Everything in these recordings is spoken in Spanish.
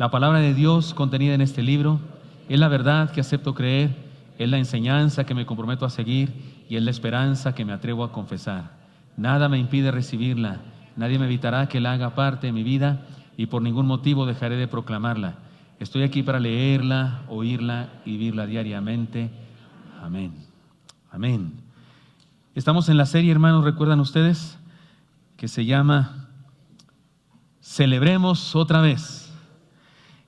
La palabra de Dios contenida en este libro es la verdad que acepto creer, es la enseñanza que me comprometo a seguir y es la esperanza que me atrevo a confesar. Nada me impide recibirla, nadie me evitará que la haga parte de mi vida y por ningún motivo dejaré de proclamarla. Estoy aquí para leerla, oírla y vivirla diariamente. Amén. Amén. Estamos en la serie, hermanos, ¿recuerdan ustedes? Que se llama Celebremos otra vez.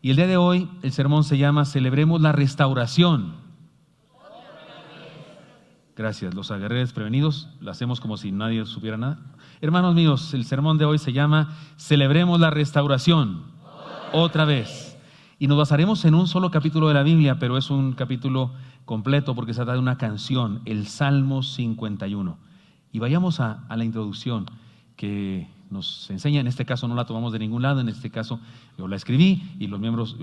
Y el día de hoy el sermón se llama Celebremos la restauración. Gracias, los agarré desprevenidos, lo hacemos como si nadie supiera nada. Hermanos míos, el sermón de hoy se llama Celebremos la restauración. Otra vez. Y nos basaremos en un solo capítulo de la Biblia, pero es un capítulo completo porque se trata de una canción, el Salmo 51. Y vayamos a la introducción que nos enseña. En este caso no la tomamos de ningún lado, en este caso yo la escribí y los miembros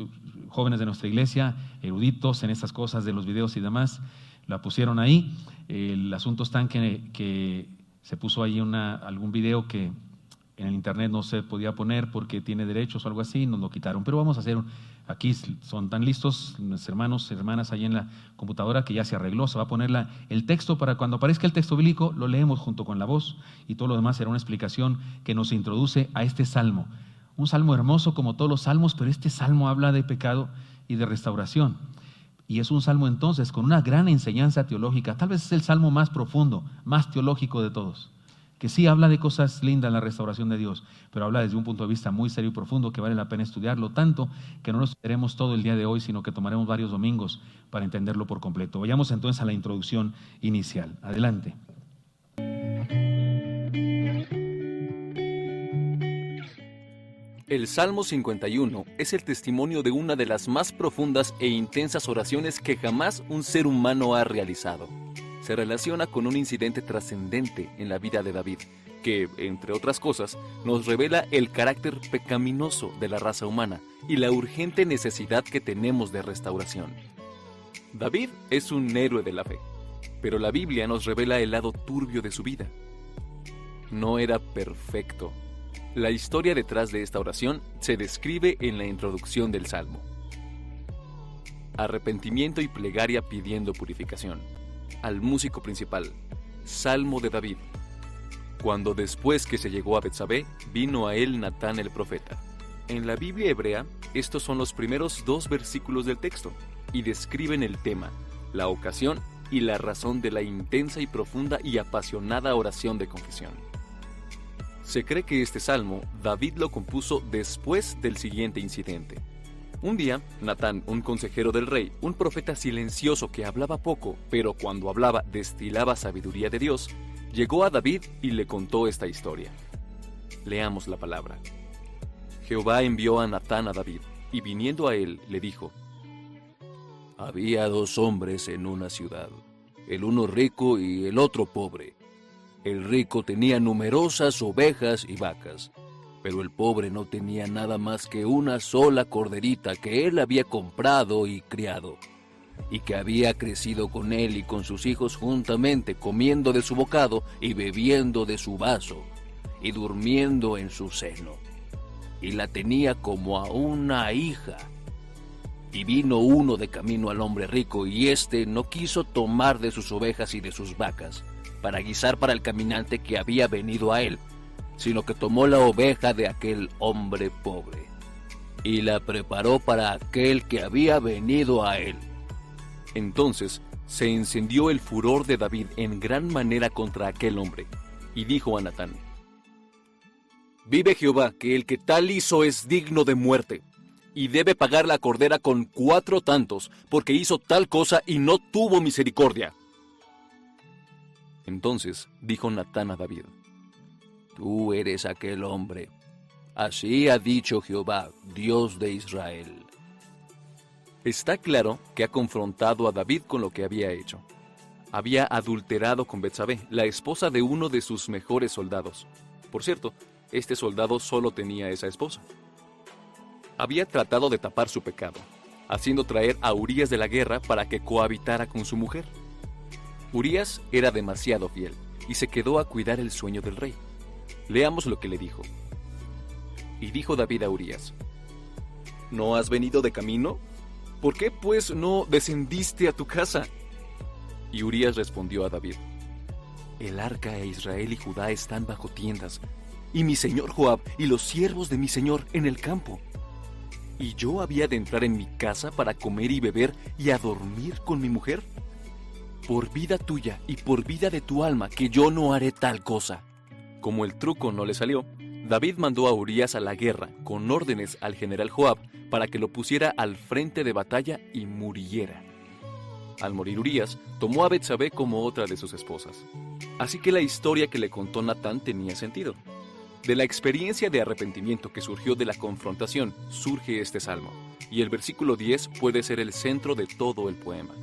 jóvenes de nuestra iglesia, eruditos en estas cosas de los videos y demás, la pusieron ahí. El asunto está en que se puso ahí algún video que en el internet no se podía poner porque tiene derechos o algo así, nos lo quitaron. Pero vamos a hacer, aquí son tan listos mis hermanos y hermanas ahí en la computadora que ya se arregló, se va a poner el texto para cuando aparezca el texto bíblico, lo leemos junto con la voz y todo lo demás será una explicación que nos introduce a este salmo. Un salmo hermoso como todos los salmos, pero este salmo habla de pecado y de restauración. Y es un salmo entonces con una gran enseñanza teológica, tal vez es el salmo más profundo, más teológico de todos, que sí habla de cosas lindas, la restauración de Dios, pero habla desde un punto de vista muy serio y profundo que vale la pena estudiarlo, tanto que no lo estudiaremos todo el día de hoy, sino que tomaremos varios domingos para entenderlo por completo. Vayamos entonces a la introducción inicial. Adelante. El Salmo 51 es el testimonio de una de las más profundas e intensas oraciones que jamás un ser humano ha realizado. Se relaciona con un incidente trascendente en la vida de David, que, entre otras cosas, nos revela el carácter pecaminoso de la raza humana y la urgente necesidad que tenemos de restauración. David es un héroe de la fe, pero la Biblia nos revela el lado turbio de su vida. No era perfecto. La historia detrás de esta oración se describe en la introducción del Salmo. Arrepentimiento y plegaria pidiendo purificación. Al músico principal, Salmo de David. Cuando después que se llegó a Betsabé, vino a él Natán el profeta. En la Biblia hebrea, estos son los primeros 2 versículos del texto, y describen el tema, la ocasión y la razón de la intensa y profunda y apasionada oración de confesión. Se cree que este salmo David lo compuso después del siguiente incidente. Un día, Natán, un consejero del rey, un profeta silencioso que hablaba poco, pero cuando hablaba destilaba sabiduría de Dios, llegó a David y le contó esta historia. Leamos la palabra. Jehová envió a Natán a David, y viniendo a él, le dijo: Había 2 hombres en una ciudad, el uno rico y el otro pobre. El rico tenía numerosas ovejas y vacas, pero el pobre no tenía nada más que una sola corderita que él había comprado y criado, y que había crecido con él y con sus hijos juntamente, comiendo de su bocado y bebiendo de su vaso, y durmiendo en su seno. Y la tenía como a una hija. Y vino uno de camino al hombre rico, y éste no quiso tomar de sus ovejas y de sus vacas, para guisar para el caminante que había venido a él, sino que tomó la oveja de aquel hombre pobre, y la preparó para aquel que había venido a él. Entonces se encendió el furor de David en gran manera contra aquel hombre, y dijo a Natán: Vive Jehová, que el que tal hizo es digno de muerte, y debe pagar la cordera con 4 tantos, porque hizo tal cosa y no tuvo misericordia. Entonces dijo Natán a David: Tú eres aquel hombre. Así ha dicho Jehová, Dios de Israel. Está claro que ha confrontado a David con lo que había hecho. Había adulterado con Betsabé, la esposa de uno de sus mejores soldados. Por cierto, este soldado solo tenía esa esposa. Había tratado de tapar su pecado, haciendo traer a Urías de la guerra para que cohabitara con su mujer. Urías era demasiado fiel y se quedó a cuidar el sueño del rey. Leamos lo que le dijo. Y dijo David a Urías: ¿No has venido de camino? ¿Por qué, pues, no descendiste a tu casa? Y Urías respondió a David: el arca e Israel y Judá están bajo tiendas, y mi señor Joab y los siervos de mi señor en el campo. ¿Y yo había de entrar en mi casa para comer y beber y a dormir con mi mujer? Por vida tuya y por vida de tu alma, que yo no haré tal cosa. Como el truco no le salió, David mandó a Urías a la guerra con órdenes al general Joab para que lo pusiera al frente de batalla y muriera. Al morir Urías, tomó a Betsabé como otra de sus esposas. Así que la historia que le contó Natán tenía sentido. De la experiencia de arrepentimiento que surgió de la confrontación, surge este salmo, y el versículo 10 puede ser el centro de todo el poema.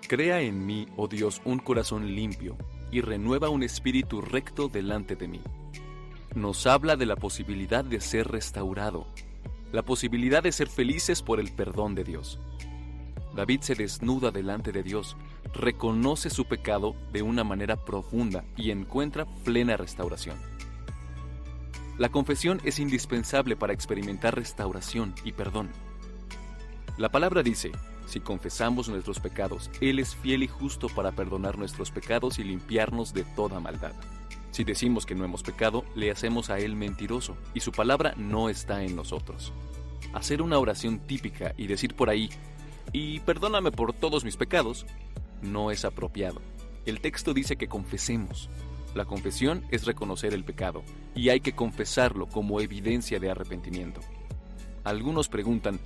Crea en mí, oh Dios, un corazón limpio, y renueva un espíritu recto delante de mí. Nos habla de la posibilidad de ser restaurado, la posibilidad de ser felices por el perdón de Dios. David se desnuda delante de Dios, reconoce su pecado de una manera profunda y encuentra plena restauración. La confesión es indispensable para experimentar restauración y perdón. La palabra dice: si confesamos nuestros pecados, Él es fiel y justo para perdonar nuestros pecados y limpiarnos de toda maldad. Si decimos que no hemos pecado, le hacemos a Él mentiroso, y su palabra no está en nosotros. Hacer una oración típica y decir por ahí: y perdóname por todos mis pecados, no es apropiado. El texto dice que confesemos. La confesión es reconocer el pecado, y hay que confesarlo como evidencia de arrepentimiento. Algunos preguntan: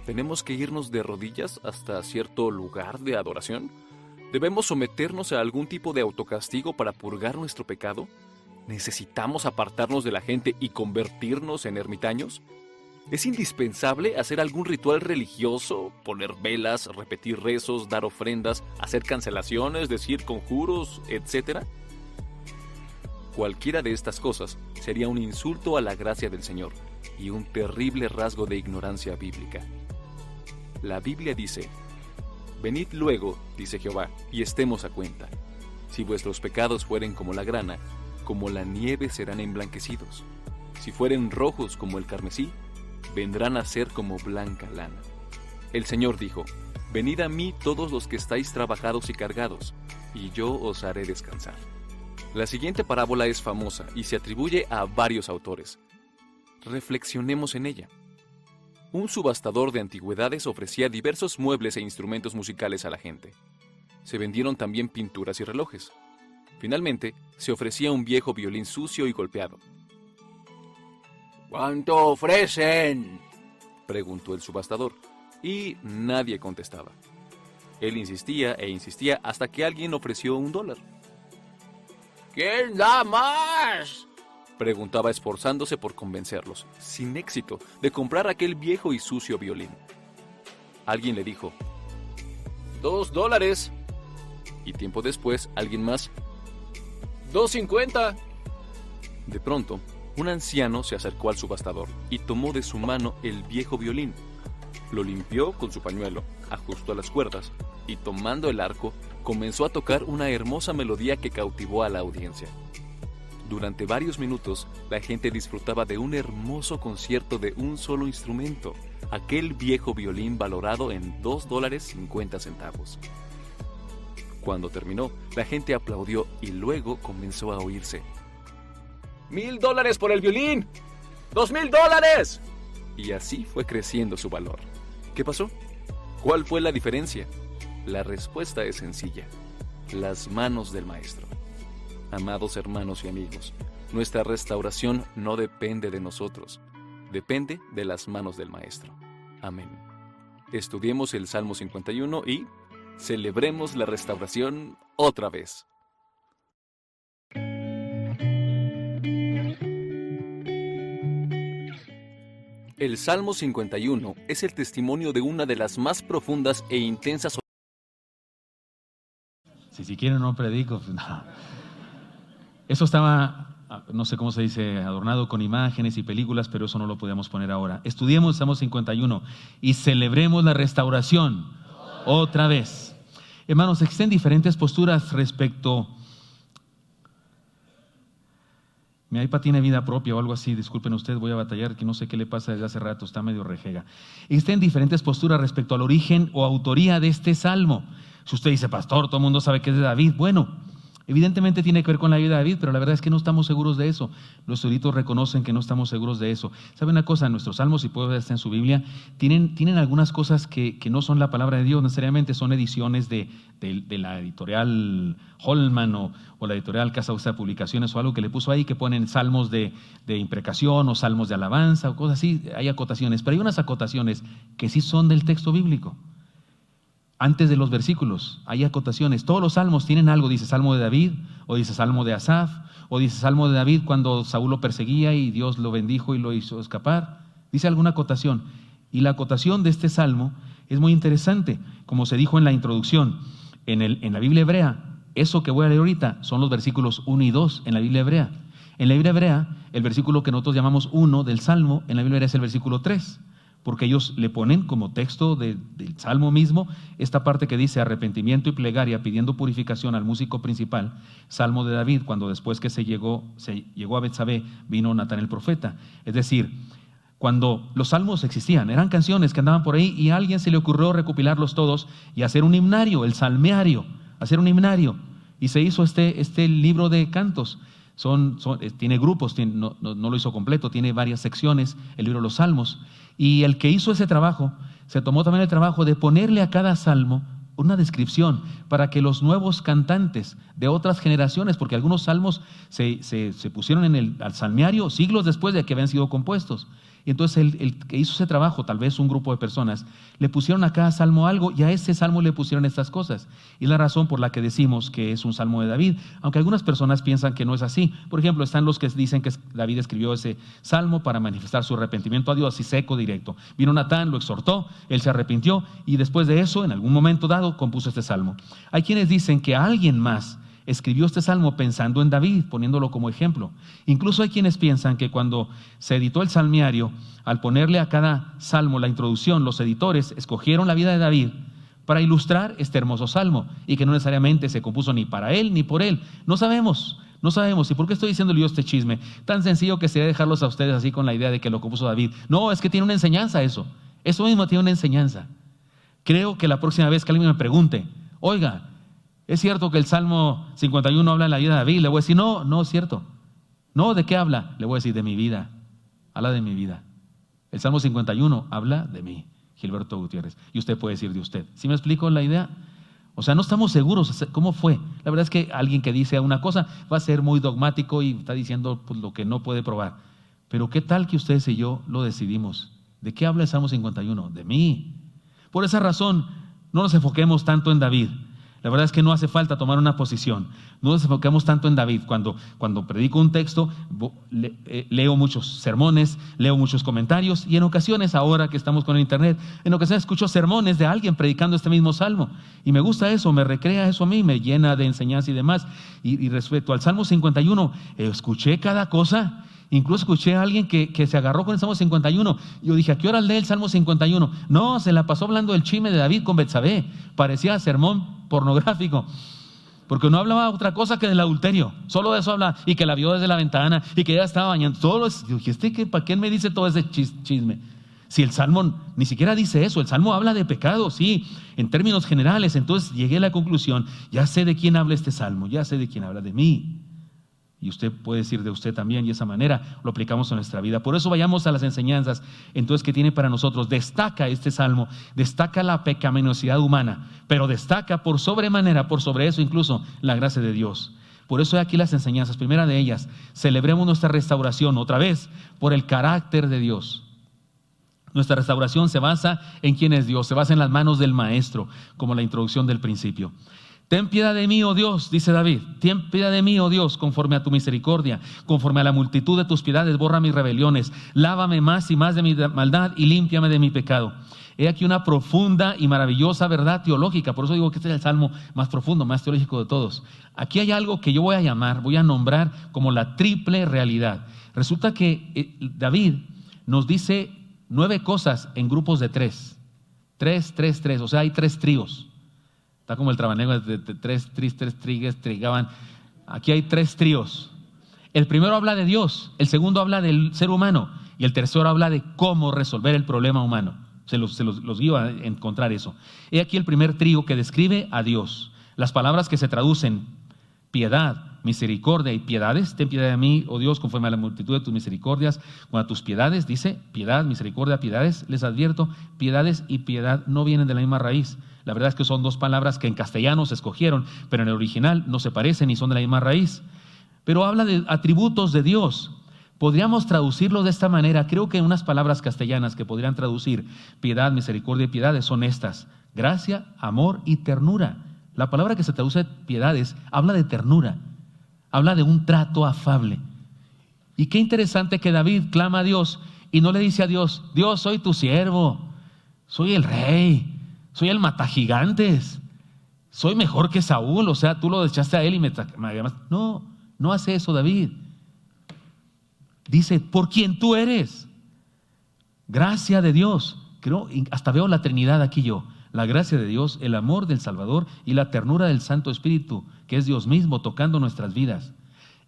¿tenemos que irnos de rodillas hasta cierto lugar de adoración? ¿Debemos someternos a algún tipo de autocastigo para purgar nuestro pecado? ¿Necesitamos apartarnos de la gente y convertirnos en ermitaños? ¿Es indispensable hacer algún ritual religioso, poner velas, repetir rezos, dar ofrendas, hacer cancelaciones, decir conjuros, etcétera? Cualquiera de estas cosas sería un insulto a la gracia del Señor y un terrible rasgo de ignorancia bíblica. La Biblia dice: venid luego, dice Jehová, y estemos a cuenta. Si vuestros pecados fueren como la grana, como la nieve serán emblanquecidos. Si fueren rojos como el carmesí, vendrán a ser como blanca lana. El Señor dijo: venid a mí todos los que estáis trabajados y cargados, y yo os haré descansar. La siguiente parábola es famosa y se atribuye a varios autores. Reflexionemos en ella. Un subastador de antigüedades ofrecía diversos muebles e instrumentos musicales a la gente. Se vendieron también pinturas y relojes. Finalmente, se ofrecía un viejo violín sucio y golpeado. ¿Cuánto ofrecen?, preguntó el subastador, y nadie contestaba. Él insistía e insistía hasta que alguien ofreció $1. ¿Quién da más?, preguntaba, esforzándose por convencerlos, sin éxito, de comprar aquel viejo y sucio violín. Alguien le dijo: $2. Y tiempo después, alguien más: $2.50. De pronto, un anciano se acercó al subastador y tomó de su mano el viejo violín. Lo limpió con su pañuelo, ajustó las cuerdas y, tomando el arco, comenzó a tocar una hermosa melodía que cautivó a la audiencia. Durante varios minutos, la gente disfrutaba de un hermoso concierto de un solo instrumento, aquel viejo violín valorado en $2.50. Cuando terminó, la gente aplaudió y luego comenzó a oírse: $1,000 por el violín. $2,000. Y así fue creciendo su valor. ¿Qué pasó? ¿Cuál fue la diferencia? La respuesta es sencilla: las manos del Maestro. Amados hermanos y amigos, nuestra restauración no depende de nosotros, depende de las manos del Maestro. Amén. Estudiemos el Salmo 51 y celebremos la restauración otra vez. El Salmo 51 es el testimonio de una de las más profundas e intensas. Si quieren no predico. No. Eso estaba, no sé cómo se dice, adornado con imágenes y películas, pero eso no lo podemos poner ahora. Estudiemos Salmo 51 y celebremos la restauración otra vez. Hermanos, existen diferentes posturas respecto Mi iPad tiene vida propia o algo así, disculpen ustedes, voy a batallar, que no sé qué le pasa desde hace rato, está medio rejega. Está en diferentes posturas respecto al origen o autoría de este salmo. Si usted dice, pastor, todo el mundo sabe que es de David, bueno, evidentemente tiene que ver con la vida de David, pero la verdad es que no estamos seguros de eso. Los eruditos reconocen que no estamos seguros de eso. ¿Sabe una cosa? Nuestros salmos, si puede ver, está en su Biblia, tienen algunas cosas que no son la palabra de Dios, necesariamente son ediciones de la editorial Holman o la editorial Casa Usa de Publicaciones o algo que le puso ahí, que ponen salmos de imprecación o salmos de alabanza o cosas así. Hay acotaciones, pero hay unas acotaciones que sí son del texto bíblico. Antes de los versículos hay acotaciones. Todos los salmos tienen algo, dice Salmo de David, o dice Salmo de Asaf, o dice Salmo de David cuando Saúl lo perseguía y Dios lo bendijo y lo hizo escapar. Dice alguna acotación. Y la acotación de este salmo es muy interesante, como se dijo en la introducción. En la Biblia hebrea, eso que voy a leer ahorita son los versículos 1 y 2 en la Biblia hebrea. En la Biblia hebrea, el versículo que nosotros llamamos 1 del salmo, en la Biblia hebrea es el versículo 3. Porque ellos le ponen como texto del salmo mismo esta parte que dice arrepentimiento y plegaria pidiendo purificación al músico principal, salmo de David, cuando después que se llegó a Betsabé, vino Natán el profeta. Es decir, cuando los salmos existían, eran canciones que andaban por ahí y a alguien se le ocurrió recopilarlos todos y hacer un himnario, el salmeario, hacer un himnario. Y se hizo este libro de cantos. Tiene grupos, no lo hizo completo, tiene varias secciones, el libro de los salmos. Y el que hizo ese trabajo, se tomó también el trabajo de ponerle a cada salmo una descripción para que los nuevos cantantes de otras generaciones, porque algunos salmos se pusieron al salmiario siglos después de que habían sido compuestos. Y entonces el que hizo ese trabajo, tal vez un grupo de personas, le pusieron a cada salmo algo y a ese salmo le pusieron estas cosas. Y la razón por la que decimos que es un salmo de David, aunque algunas personas piensan que no es así. Por ejemplo, están los que dicen que David escribió ese salmo para manifestar su arrepentimiento a Dios, así seco, directo. Vino Natán, lo exhortó, él se arrepintió y después de eso, en algún momento dado, compuso este salmo. Hay quienes dicen que alguien más escribió este salmo pensando en David, poniéndolo como ejemplo. Incluso hay quienes piensan que cuando se editó el salmiario, al ponerle a cada salmo la introducción, los editores escogieron la vida de David para ilustrar este hermoso salmo y que no necesariamente se compuso ni para él ni por él. No sabemos. ¿Y por qué estoy diciéndole yo este chisme? Tan sencillo que sería dejarlos a ustedes así con la idea de que lo compuso David. No, es que tiene una enseñanza eso. Eso mismo tiene una enseñanza. Creo que la próxima vez que alguien me pregunte, oiga, ¿es cierto que el Salmo 51 habla de la vida de David? Le voy a decir, no es cierto. No, ¿de qué habla? Le voy a decir, de mi vida. Habla de mi vida. El Salmo 51 habla de mí, Gilberto Gutiérrez. Y usted puede decir de usted. ¿Sí me explico la idea? O sea, no estamos seguros cómo fue. La verdad es que alguien que dice una cosa va a ser muy dogmático y está diciendo pues, lo que no puede probar. Pero ¿qué tal que ustedes y yo lo decidimos? ¿De qué habla el Salmo 51? De mí. Por esa razón, no nos enfoquemos tanto en David. La verdad es que no hace falta tomar una posición. No nos enfocamos tanto en David. Cuando predico un texto, leo muchos sermones, leo muchos comentarios y en ocasiones, ahora que estamos con el internet, en ocasiones escucho sermones de alguien predicando este mismo salmo. Y me gusta eso, me recrea eso a mí, me llena de enseñanza y demás. Y respecto al Salmo 51, escuché cada cosa. Incluso escuché a alguien que se agarró con el Salmo 51. Yo dije, ¿a qué hora lee el Salmo 51? No, se la pasó hablando del chisme de David con Betsabé. Parecía sermón pornográfico. Porque no hablaba otra cosa que del adulterio. Solo de eso habla. Y que la vio desde la ventana. Y que ella estaba bañando. Todo eso. Yo dije, ¿para qué me dice todo ese chisme? Si el Salmo ni siquiera dice eso. El Salmo habla de pecado, sí, en términos generales. Entonces llegué a la conclusión, ya sé de quién habla este Salmo. Ya sé de quién habla de mí. Y usted puede decir de usted también, y de esa manera lo aplicamos en nuestra vida. Por eso vayamos a las enseñanzas, entonces, que tiene para nosotros. Destaca este salmo, destaca la pecaminosidad humana, pero destaca por sobremanera, por sobre eso incluso, la gracia de Dios. Por eso hay aquí las enseñanzas. Primera de ellas, celebremos nuestra restauración, otra vez, por el carácter de Dios. Nuestra restauración se basa en quién es Dios, se basa en las manos del Maestro, como la introducción del principio. Ten piedad de mí, oh Dios, dice David, ten piedad de mí, oh Dios, conforme a tu misericordia, conforme a la multitud de tus piedades, borra mis rebeliones, lávame más y más de mi maldad y límpiame de mi pecado. He aquí una profunda y maravillosa verdad teológica, por eso digo que este es el salmo más profundo, más teológico de todos. Aquí hay algo que yo voy a nombrar como la triple realidad. Resulta que David nos dice 9 cosas en grupos de 3, o sea, hay 3 tríos. Está como el trabanego de 3 trigues, trigaban. Aquí hay 3 tríos. El primero habla de Dios, el segundo habla del ser humano y el tercero habla de cómo resolver el problema humano. Se los guío a encontrar eso. He aquí el primer trío que describe a Dios. Las palabras que se traducen piedad, misericordia y piedades. Ten piedad de mí, oh Dios, conforme a la multitud de tus misericordias, con a tus piedades, dice piedad, misericordia, piedades. Les advierto, piedades y piedad no vienen de la misma raíz. La verdad es que son dos palabras que en castellano se escogieron, pero en el original no se parecen y son de la misma raíz. Pero habla de atributos de Dios. Podríamos traducirlo de esta manera. Creo que unas palabras castellanas que podrían traducir piedad, misericordia y piedades son estas: gracia, amor y ternura. La palabra que se traduce piedades habla de ternura, habla de un trato afable. Y qué interesante que David clama a Dios y no le dice a Dios: Dios, soy tu siervo, soy el rey, soy el matagigantes, soy mejor que Saúl, o sea, tú lo echaste a él y me llamaste. No hace eso David. Dice, por quien tú eres. Gracia de Dios. Creo, hasta veo la Trinidad aquí yo. La gracia de Dios, el amor del Salvador y la ternura del Santo Espíritu, que es Dios mismo tocando nuestras vidas.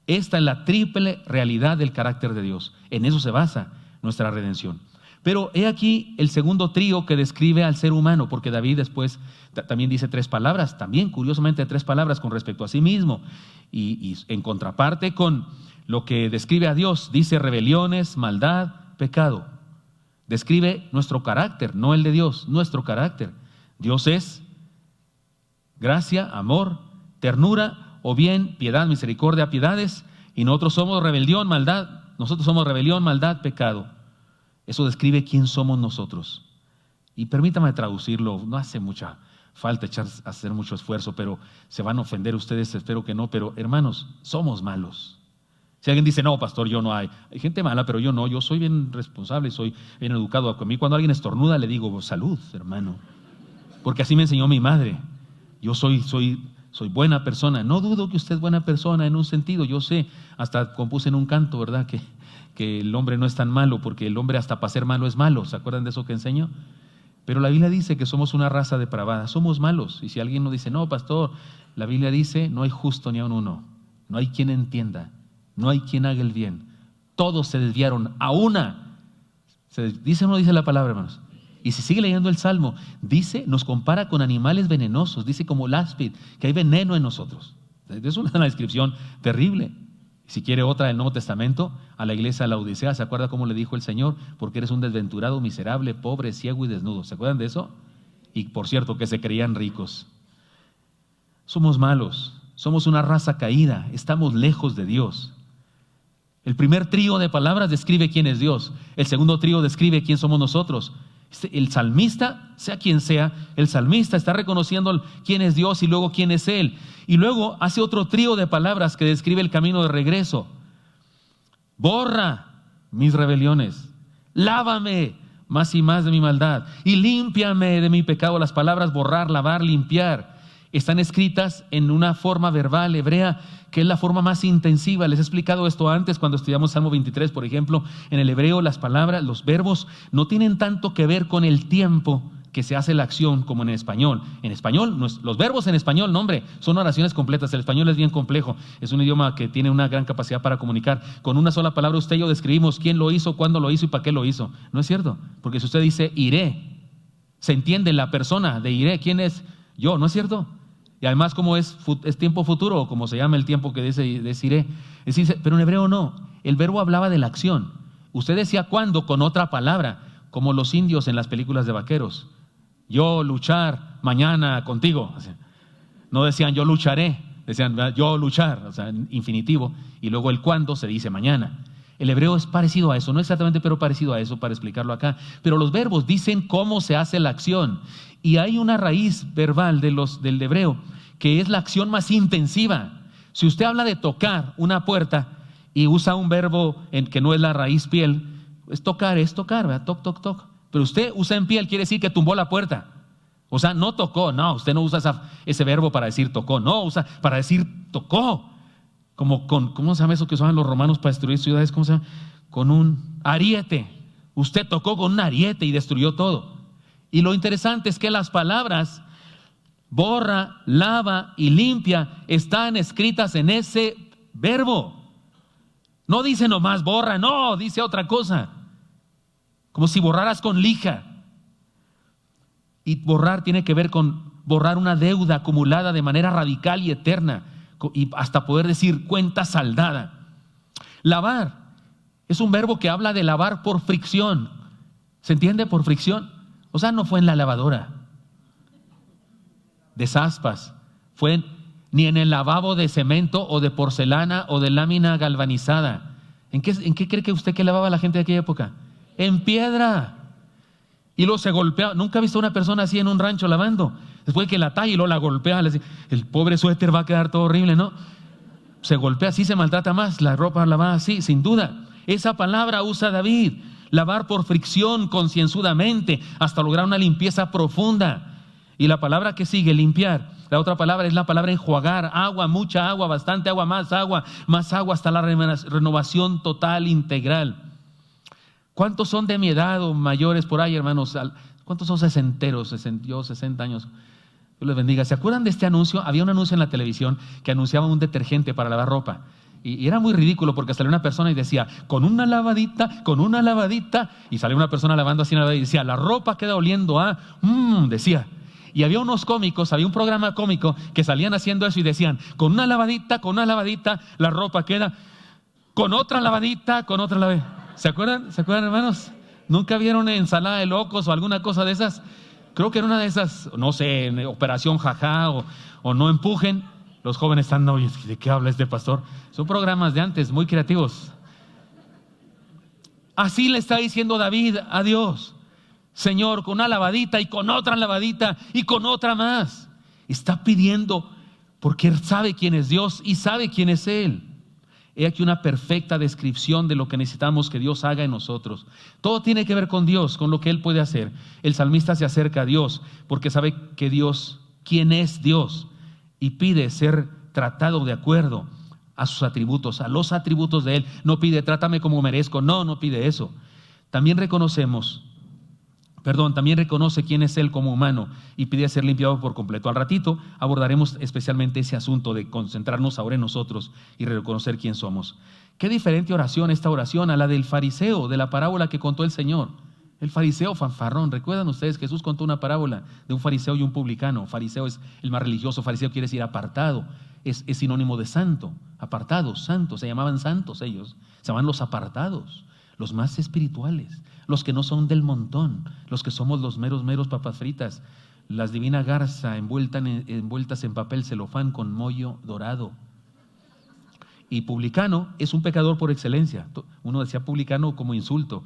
Esta es la triple realidad del carácter de Dios. En eso se basa nuestra redención. Pero he aquí el segundo trío que describe al ser humano, porque David después también dice tres palabras, también curiosamente tres palabras con respecto a sí mismo. Y en contraparte con lo que describe a Dios, dice rebeliones, maldad, pecado. Describe nuestro carácter, no el de Dios, nuestro carácter. Dios es gracia, amor, ternura, o bien piedad, misericordia, piedades, y nosotros somos rebelión, maldad. Nosotros somos rebelión, maldad, pecado. Eso describe quién somos nosotros. Y permítame traducirlo, no hace mucha falta hacer mucho esfuerzo, pero se van a ofender ustedes, espero que no, pero hermanos, somos malos. Si alguien dice, no, pastor, yo no hay gente mala, pero yo no, yo soy bien responsable, soy bien educado. A mí cuando alguien estornuda le digo, salud, hermano, porque así me enseñó mi madre. Yo soy buena persona. No dudo que usted es buena persona en un sentido, yo sé, hasta compuse en un canto, ¿verdad?, que el hombre no es tan malo, porque el hombre hasta para ser malo es malo. ¿Se acuerdan de eso que enseño? Pero la Biblia dice que somos una raza depravada, somos malos. Y si alguien nos dice, no, pastor, la Biblia dice, no hay justo ni aun uno, no hay quien entienda, no hay quien haga el bien. Todos se desviaron, a una. ¿Dice o no dice la palabra, hermanos? Y si sigue leyendo el Salmo, dice, nos compara con animales venenosos, dice como el áspid, que hay veneno en nosotros. Es una descripción terrible. Si quiere otra del Nuevo Testamento, a la iglesia de la Odisea, ¿se acuerda cómo le dijo el Señor? Porque eres un desventurado, miserable, pobre, ciego y desnudo. ¿Se acuerdan de eso? Y por cierto, que se creían ricos. Somos malos, somos una raza caída, estamos lejos de Dios. El primer trío de palabras describe quién es Dios. El segundo trío describe quién somos nosotros. El salmista, sea quien sea, el salmista está reconociendo quién es Dios y luego quién es Él. Y luego hace otro trío de palabras que describe el camino de regreso. Borra mis rebeliones, lávame más y más de mi maldad y límpiame de mi pecado. Las palabras borrar, lavar, limpiar están escritas en una forma verbal hebrea que es la forma más intensiva. Les he explicado esto antes cuando estudiamos Salmo 23, por ejemplo. En el hebreo las palabras, los verbos no tienen tanto que ver con el tiempo que se hace la acción como en español. En español, los verbos en español, no hombre, son oraciones completas. El español es bien complejo, es un idioma que tiene una gran capacidad para comunicar. Con una sola palabra usted y yo describimos quién lo hizo, cuándo lo hizo y para qué lo hizo. ¿No es cierto? Porque si usted dice iré, se entiende la persona de iré, ¿quién es? Yo, ¿no es cierto? Y además como es tiempo futuro, o como se llama el tiempo que iré. Pero en hebreo no, el verbo hablaba de la acción. Usted decía cuándo con otra palabra, como los indios en las películas de vaqueros. Yo luchar mañana contigo. No decían yo lucharé, decían yo luchar, o sea, en infinitivo. Y luego el cuándo se dice mañana. El hebreo es parecido a eso, no exactamente, pero parecido a eso para explicarlo acá. Pero los verbos dicen cómo se hace la acción. Y hay una raíz verbal del hebreo que es la acción más intensiva. Si usted habla de tocar una puerta y usa un verbo que no es la raíz piel, es tocar, ¿verdad? Toc, toc, toc. Pero usted usa en piel, quiere decir que tumbó la puerta. O sea, no tocó, no, usted no usa ese verbo para decir tocó, no, usa para decir tocó. Como ¿cómo se llama eso que usaban los romanos para destruir ciudades? ¿Cómo se llama? Con un ariete. Usted tocó con un ariete y destruyó todo. Y lo interesante es que las palabras borra, lava y limpia están escritas en ese verbo. No dice nomás borra, no, dice otra cosa. Como si borraras con lija. Y borrar tiene que ver con borrar una deuda acumulada de manera radical y eterna, y hasta poder decir cuenta saldada. Lavar es un verbo que habla de lavar por fricción. ¿Se entiende? Por fricción. O sea, no fue en la lavadora de zaspas, ni en el lavabo de cemento o de porcelana o de lámina galvanizada. ¿En qué cree que usted que lavaba la gente de aquella época? En piedra. Y luego se golpea. Nunca he visto a una persona así en un rancho lavando. Después de que la talla y luego la golpea, el pobre suéter va a quedar todo horrible, ¿no? Se golpea, así se maltrata más, la ropa lavada así, sin duda. Esa palabra usa David, lavar por fricción, concienzudamente, hasta lograr una limpieza profunda. Y la palabra que sigue, limpiar, la otra palabra es la palabra enjuagar, agua, mucha agua, bastante agua, más agua, hasta la renovación total, integral. ¿Cuántos son de mi edad o mayores por ahí, hermanos? ¿Cuántos son sesenteros? Yo 60 años. Dios les bendiga. ¿Se acuerdan de este anuncio? Había un anuncio en la televisión que anunciaba un detergente para lavar ropa. Y era muy ridículo porque salió una persona y decía, con una lavadita, y salió una persona lavando así y decía, la ropa queda oliendo a, decía. Y había unos cómicos, había un programa cómico que salían haciendo eso y decían, con una lavadita, la ropa queda, con otra lavadita. ¿Se acuerdan, hermanos? ¿Nunca vieron ensalada de locos o alguna cosa de esas? Creo que era una de esas, no sé, Operación Jajá o No Empujen. Los jóvenes están, oye, ¿de qué habla este pastor? Son programas de antes, muy creativos. Así le está diciendo David a Dios. Señor, con una lavadita y con otra lavadita y con otra más. Está pidiendo porque Él sabe quién es Dios y sabe quién es Él. He aquí una perfecta descripción de lo que necesitamos que Dios haga en nosotros. Todo tiene que ver con Dios, con lo que Él puede hacer. El salmista se acerca a Dios porque sabe que Dios, quién es Dios, y pide ser tratado de acuerdo a sus atributos, a los atributos de Él. No pide, trátame como merezco. No pide eso. También reconoce quién es Él como humano y pide ser limpiado por completo. Al ratito abordaremos especialmente ese asunto de concentrarnos ahora en nosotros y reconocer quién somos. Qué diferente oración esta oración a la del fariseo, de la parábola que contó el Señor. El fariseo fanfarrón. ¿Recuerdan ustedes? Jesús contó una parábola de un fariseo y un publicano. Fariseo es el más religioso, fariseo quiere decir apartado, es sinónimo de santo, apartado, santo, se llamaban santos ellos, se llaman los apartados, los más espirituales, los que no son del montón, los que somos los meros papas fritas, las divina garza envueltas en papel celofán con mollo dorado. Y publicano es un pecador por excelencia. Uno decía publicano como insulto,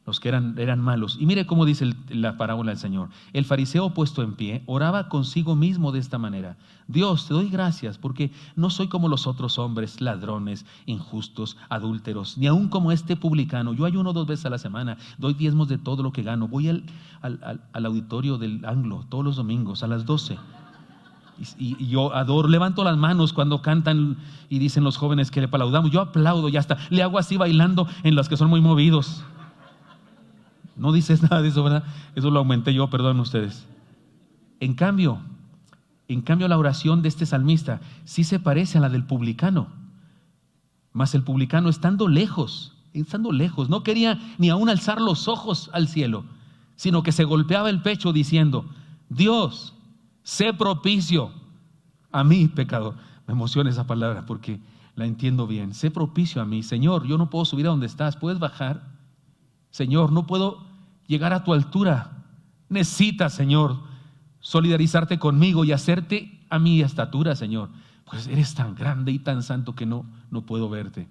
los que eran malos. Y mire cómo dice la parábola del Señor. El fariseo puesto en pie oraba consigo mismo de esta manera: Dios, te doy gracias porque no soy como los otros hombres, ladrones, injustos, adúlteros, ni aun como este publicano. Yo ayuno 2 veces a la semana, doy diezmos de todo lo que gano, voy al auditorio del Anglo todos los domingos a las 12. Y yo adoro, levanto las manos cuando cantan y dicen los jóvenes que le aplaudamos. Yo aplaudo y hasta le hago así bailando en las que son muy movidos. No dices nada de eso, ¿verdad? Eso lo aumenté yo, perdón ustedes. En cambio, la oración de este salmista sí se parece a la del publicano. Mas el publicano, estando lejos, no quería ni aún alzar los ojos al cielo, sino que se golpeaba el pecho diciendo: Dios, sé propicio a mí, pecador. Me emociona esa palabra porque la entiendo bien. Sé propicio a mí. Señor, yo no puedo subir a donde estás, ¿puedes bajar? Señor, no puedo llegar a tu altura. Necesitas, Señor, solidarizarte conmigo y hacerte a mi estatura, Señor. Pues eres tan grande y tan santo que no puedo verte.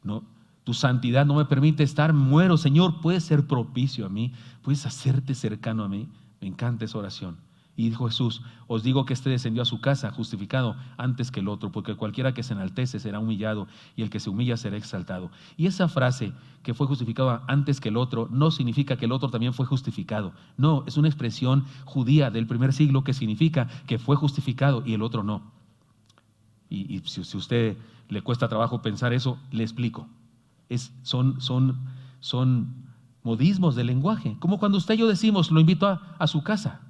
No, tu santidad no me permite estar, muero. Señor, puedes ser propicio a mí, puedes hacerte cercano a mí. Me encanta esa oración. Y dijo Jesús: os digo que este descendió a su casa justificado antes que el otro, porque cualquiera que se enaltece será humillado y el que se humilla será exaltado. Y esa frase, que fue justificado antes que el otro, no significa que el otro también fue justificado. No, es una expresión judía del primer siglo que significa que fue justificado y el otro no. Y si a usted le cuesta trabajo pensar eso, le explico. Son modismos del lenguaje, como cuando usted y yo decimos: lo invito a su casa.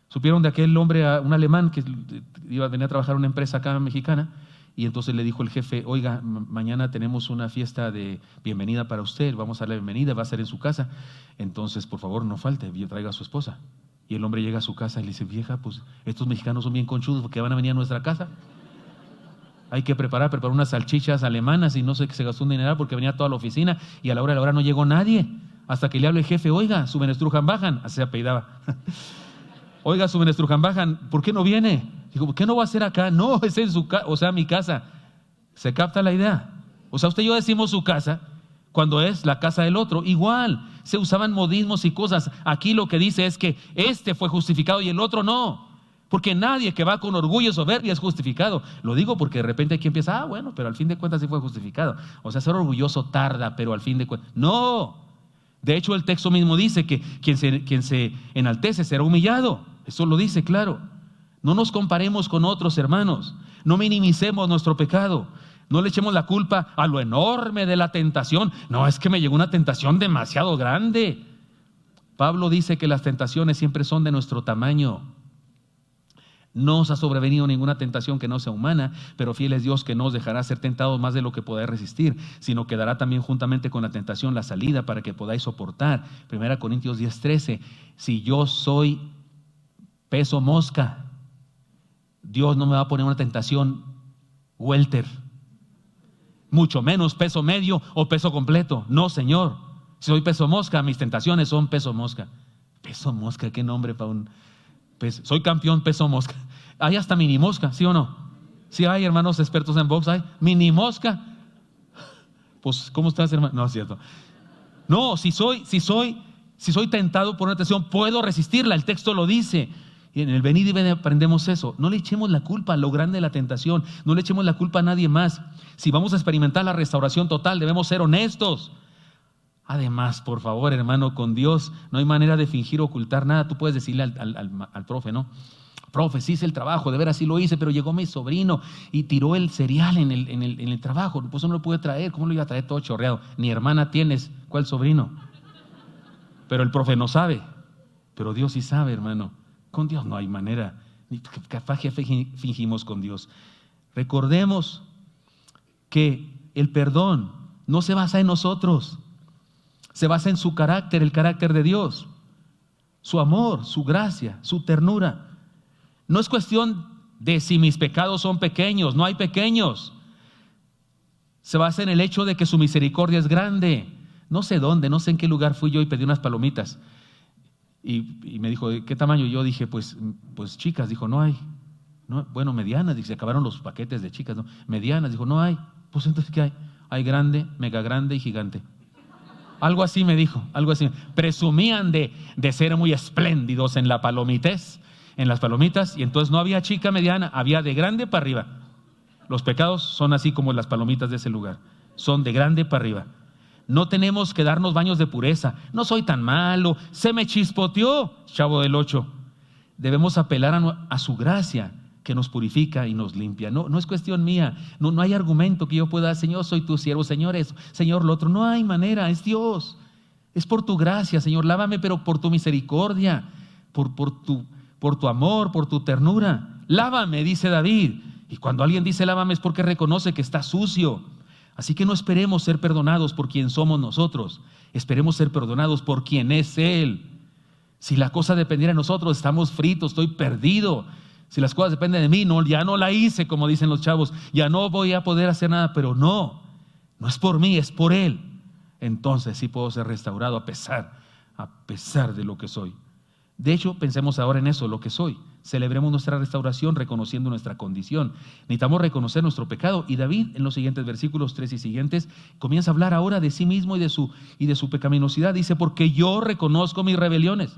¿Supieron de aquel hombre, un alemán que venía a trabajar en una empresa acá mexicana? Y entonces le dijo el jefe, oiga, mañana tenemos una fiesta de bienvenida para usted, vamos a darle la bienvenida, va a ser en su casa. Entonces, por favor, no falte, traiga a su esposa. Y el hombre llega a su casa y le dice, vieja, pues estos mexicanos son bien conchudos porque van a venir a nuestra casa. Hay que preparar unas salchichas alemanas y no sé qué, se gastó un dineral porque venía toda la oficina y a la hora de la hora no llegó nadie. Hasta que le habla el jefe, oiga, su Menestrujan bajan, así se apellidaba. Oiga, su Menestrujan bajan, ¿por qué no viene? Digo, ¿por qué no va a ser acá? No, es en su casa, o sea, mi casa. ¿Se capta la idea? O sea, usted y yo decimos su casa cuando es la casa del otro. Igual, se usaban modismos y cosas. Aquí lo que dice es que este fue justificado y el otro no. Porque nadie que va con orgullo y soberbia es justificado. Lo digo porque de repente aquí empieza, bueno, pero al fin de cuentas sí fue justificado. O sea, ser orgulloso tarda, pero al fin de cuentas. No. De hecho, el texto mismo dice que quien se enaltece será humillado. Eso lo dice, claro. No nos comparemos con otros hermanos, no minimicemos nuestro pecado, no le echemos la culpa a lo enorme de la tentación. No, es que me llegó una tentación demasiado grande. Pablo dice que las tentaciones siempre son de nuestro tamaño. No os ha sobrevenido ninguna tentación que no sea humana, pero fiel es Dios que no os dejará ser tentados más de lo que podáis resistir, sino que dará también juntamente con la tentación la salida para que podáis soportar. 1 Corintios 10:13, si yo soy peso mosca, Dios no me va a poner una tentación welter, mucho menos peso medio o peso completo. No, Señor, si soy peso mosca, mis tentaciones son peso mosca. Peso mosca, qué nombre para un peso. Soy campeón peso mosca. Hay hasta mini mosca, ¿sí o no? Sí hay, hermanos expertos en box, hay mini mosca. Pues, ¿cómo estás, hermano? No, es cierto. No, si soy tentado por una tentación, puedo resistirla, el texto lo dice. Y en el venid y ven aprendemos eso. No le echemos la culpa a lo grande de la tentación, no le echemos la culpa a nadie más. Si vamos a experimentar la restauración total, debemos ser honestos. Además, por favor, hermano, con Dios no hay manera de fingir o ocultar nada. Tú puedes decirle al profe, ¿no? Profe, sí hice el trabajo, de veras sí lo hice, pero llegó mi sobrino y tiró el cereal en el trabajo, pues no lo pude traer. ¿Cómo lo iba a traer todo chorreado? Ni hermana tienes, ¿cuál sobrino? Pero el profe no sabe, pero Dios sí sabe, hermano. Con Dios no hay manera, ni capaz que fingimos con Dios. Recordemos que el perdón no se basa en nosotros, se basa en su carácter, el carácter de Dios, su amor, su gracia, su ternura. No es cuestión de si mis pecados son pequeños, no hay pequeños. Se basa en el hecho de que su misericordia es grande. No sé dónde, no sé en qué lugar fui yo y pedí unas palomitas. Y me dijo, ¿de qué tamaño? Yo dije, pues chicas. Dijo, no hay. No, bueno, medianas. Dice, se acabaron los paquetes de chicas. ¿No? Medianas. Dijo, no hay. Pues entonces, ¿qué hay? Hay grande, mega grande y gigante. Algo así me dijo, algo así. Presumían de ser muy espléndidos en la palomites, en las palomitas, y entonces no había chica mediana, había de grande para arriba. Los pecados son así como las palomitas de ese lugar. Son de grande para arriba. No tenemos que darnos baños de pureza. No soy tan malo, se me chispoteó, Chavo del 8. Debemos apelar a su gracia que nos purifica y nos limpia. No es cuestión mía, no hay argumento que yo pueda, Señor, soy tu siervo, Señor, eso, Señor, lo otro. No hay manera, es Dios. Es por tu gracia, Señor, lávame, pero por tu misericordia, por tu amor, por tu ternura. Lávame, dice David. Y cuando alguien dice lávame es porque reconoce que está sucio. Así que no esperemos ser perdonados por quien somos nosotros, esperemos ser perdonados por quien es Él. Si la cosa dependiera de nosotros, estamos fritos, estoy perdido. Si las cosas dependen de mí, ya no la hice, como dicen los chavos, ya no voy a poder hacer nada, pero no es por mí, es por Él. Entonces sí puedo ser restaurado a pesar de lo que soy. De hecho, pensemos ahora en eso, lo que soy. Celebremos nuestra restauración reconociendo nuestra condición. Necesitamos reconocer nuestro pecado. Y David, en los siguientes versículos 3 y siguientes, comienza a hablar ahora de sí mismo y de su pecaminosidad. Dice, porque yo reconozco mis rebeliones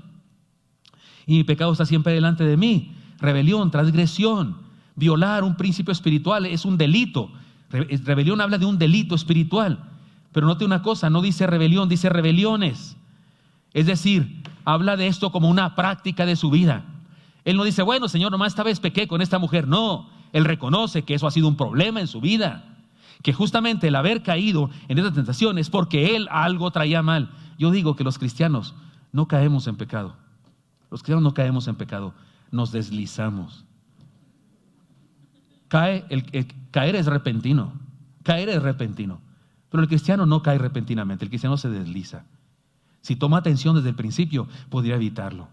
y mi pecado está siempre delante de mí. Rebelión, transgresión, violar un principio espiritual es un delito. Rebelión habla de un delito espiritual. Pero note una cosa, no dice rebelión, dice rebeliones. Es decir, habla de esto como una práctica de su vida. Él no dice, bueno, Señor, nomás esta vez pequé con esta mujer. No, Él reconoce que eso ha sido un problema en su vida. Que justamente el haber caído en esta tentación es porque Él algo traía mal. Yo digo que los cristianos no caemos en pecado. Los cristianos no caemos en pecado, nos deslizamos. caer es repentino. Caer es repentino. Pero el cristiano no cae repentinamente, el cristiano se desliza. Si toma atención desde el principio, podría evitarlo.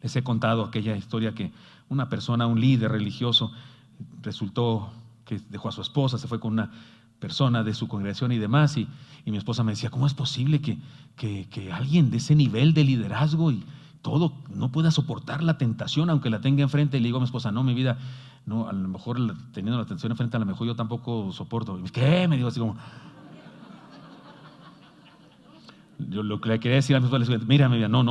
Les he contado aquella historia que una persona, un líder religioso, resultó que dejó a su esposa, se fue con una persona de su congregación y demás, y mi esposa me decía, ¿cómo es posible que alguien de ese nivel de liderazgo y todo no pueda soportar la tentación aunque la tenga enfrente? Y le digo a mi esposa, no, mi vida, no, a lo mejor teniendo la tentación enfrente, a lo mejor yo tampoco soporto. Y, ¿qué? Me digo así como... Yo lo que le quería decir a mi esposa, le digo, mira, mi vida, no,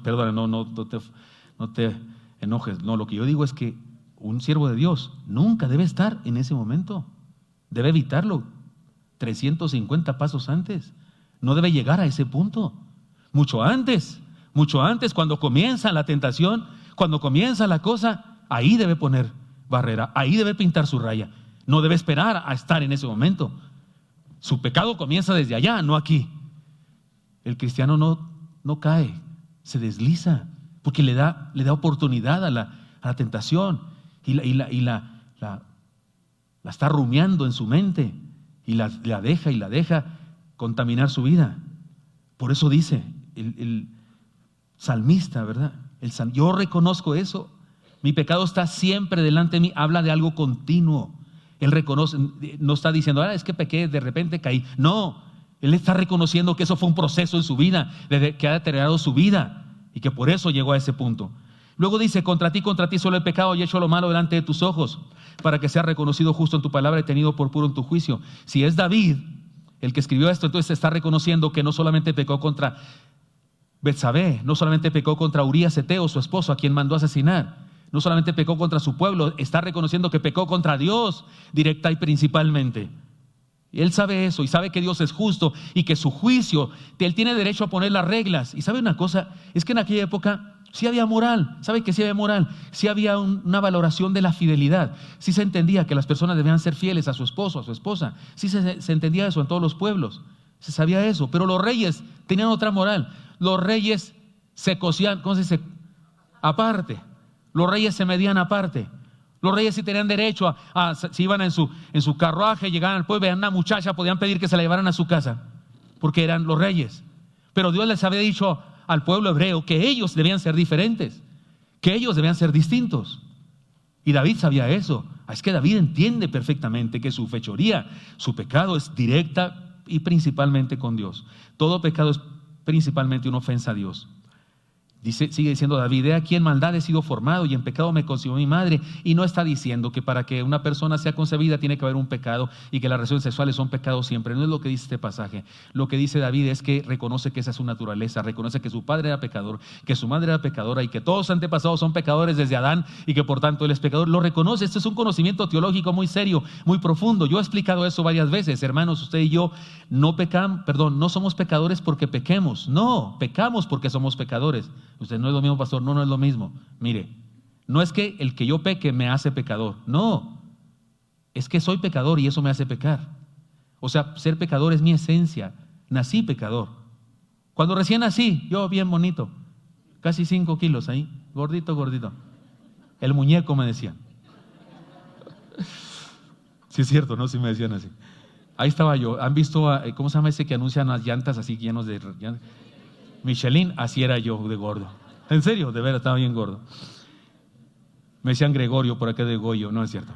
perdona, no te enojes. No, lo que yo digo es que un siervo de Dios nunca debe estar en ese momento. Debe evitarlo 350 pasos antes. No debe llegar a ese punto. Mucho antes, cuando comienza la tentación, cuando comienza la cosa, ahí debe poner barrera, ahí debe pintar su raya. No debe esperar a estar en ese momento. Su pecado comienza desde allá, no aquí. El cristiano no cae, se desliza, porque le da oportunidad a la tentación y la está rumiando en su mente y la deja contaminar su vida. Por eso dice el salmista, ¿verdad? Yo reconozco eso. Mi pecado está siempre delante de mí. Habla de algo continuo. Él reconoce, no está diciendo, es que pequé, de repente caí. No, él está reconociendo que eso fue un proceso en su vida, que ha deteriorado su vida y que por eso llegó a ese punto. Luego dice, contra ti solo he pecado y he hecho lo malo delante de tus ojos, para que sea reconocido justo en tu palabra y tenido por puro en tu juicio. Si es David el que escribió esto, entonces está reconociendo que no solamente pecó contra Betsabé, no solamente pecó contra Urías Eteo, su esposo, a quien mandó a asesinar, no solamente pecó contra su pueblo, está reconociendo que pecó contra Dios directa y principalmente. Y él sabe eso y sabe que Dios es justo y que su juicio, él tiene derecho a poner las reglas. Y sabe una cosa, es que en aquella época sí había moral, ¿sabe que sí había moral? Sí había una valoración de la fidelidad. Sí se entendía que las personas debían ser fieles a su esposo, a su esposa. Sí se entendía eso en todos los pueblos, se sabía eso. Pero los reyes tenían otra moral. Los reyes se cosían, ¿cómo se dice? Aparte. Los reyes se medían aparte. Los reyes sí tenían derecho si iban en su carruaje, llegaban al pueblo, veían una muchacha, podían pedir que se la llevaran a su casa, porque eran los reyes. Pero Dios les había dicho al pueblo hebreo que ellos debían ser diferentes, que ellos debían ser distintos. Y David sabía eso. Es que David entiende perfectamente que su fechoría, su pecado es directa y principalmente con Dios. Todo pecado es principalmente una ofensa a Dios. Sigue diciendo David, he aquí en maldad he sido formado y en pecado me concibió mi madre. Y no está diciendo que para que una persona sea concebida tiene que haber un pecado y que las relaciones sexuales son pecados siempre. No es lo que dice este pasaje. Lo que dice David es que reconoce que esa es su naturaleza, reconoce que su padre era pecador, que su madre era pecadora y que todos sus antepasados son pecadores desde Adán y que por tanto él es pecador. Lo reconoce. Este es un conocimiento teológico muy serio, muy profundo. Yo he explicado eso varias veces. Hermanos, usted y yo no somos pecadores porque pequemos. No, pecamos porque somos pecadores. Usted no es lo mismo, pastor. No es lo mismo. Mire, no es que el que yo peque me hace pecador. No, es que soy pecador y eso me hace pecar. O sea, ser pecador es mi esencia. Nací pecador. Cuando recién nací, yo bien bonito, casi 5 kilos ahí, gordito. El muñeco me decían. Sí es cierto, ¿no? Sí me decían así. Ahí estaba yo. ¿Han visto, cómo se llama ese que anuncian las llantas así llenos de... Michelin? Así era yo de gordo. En serio, de veras, estaba bien gordo. Me decían Gregorio, por acá de Goyo, no es cierto.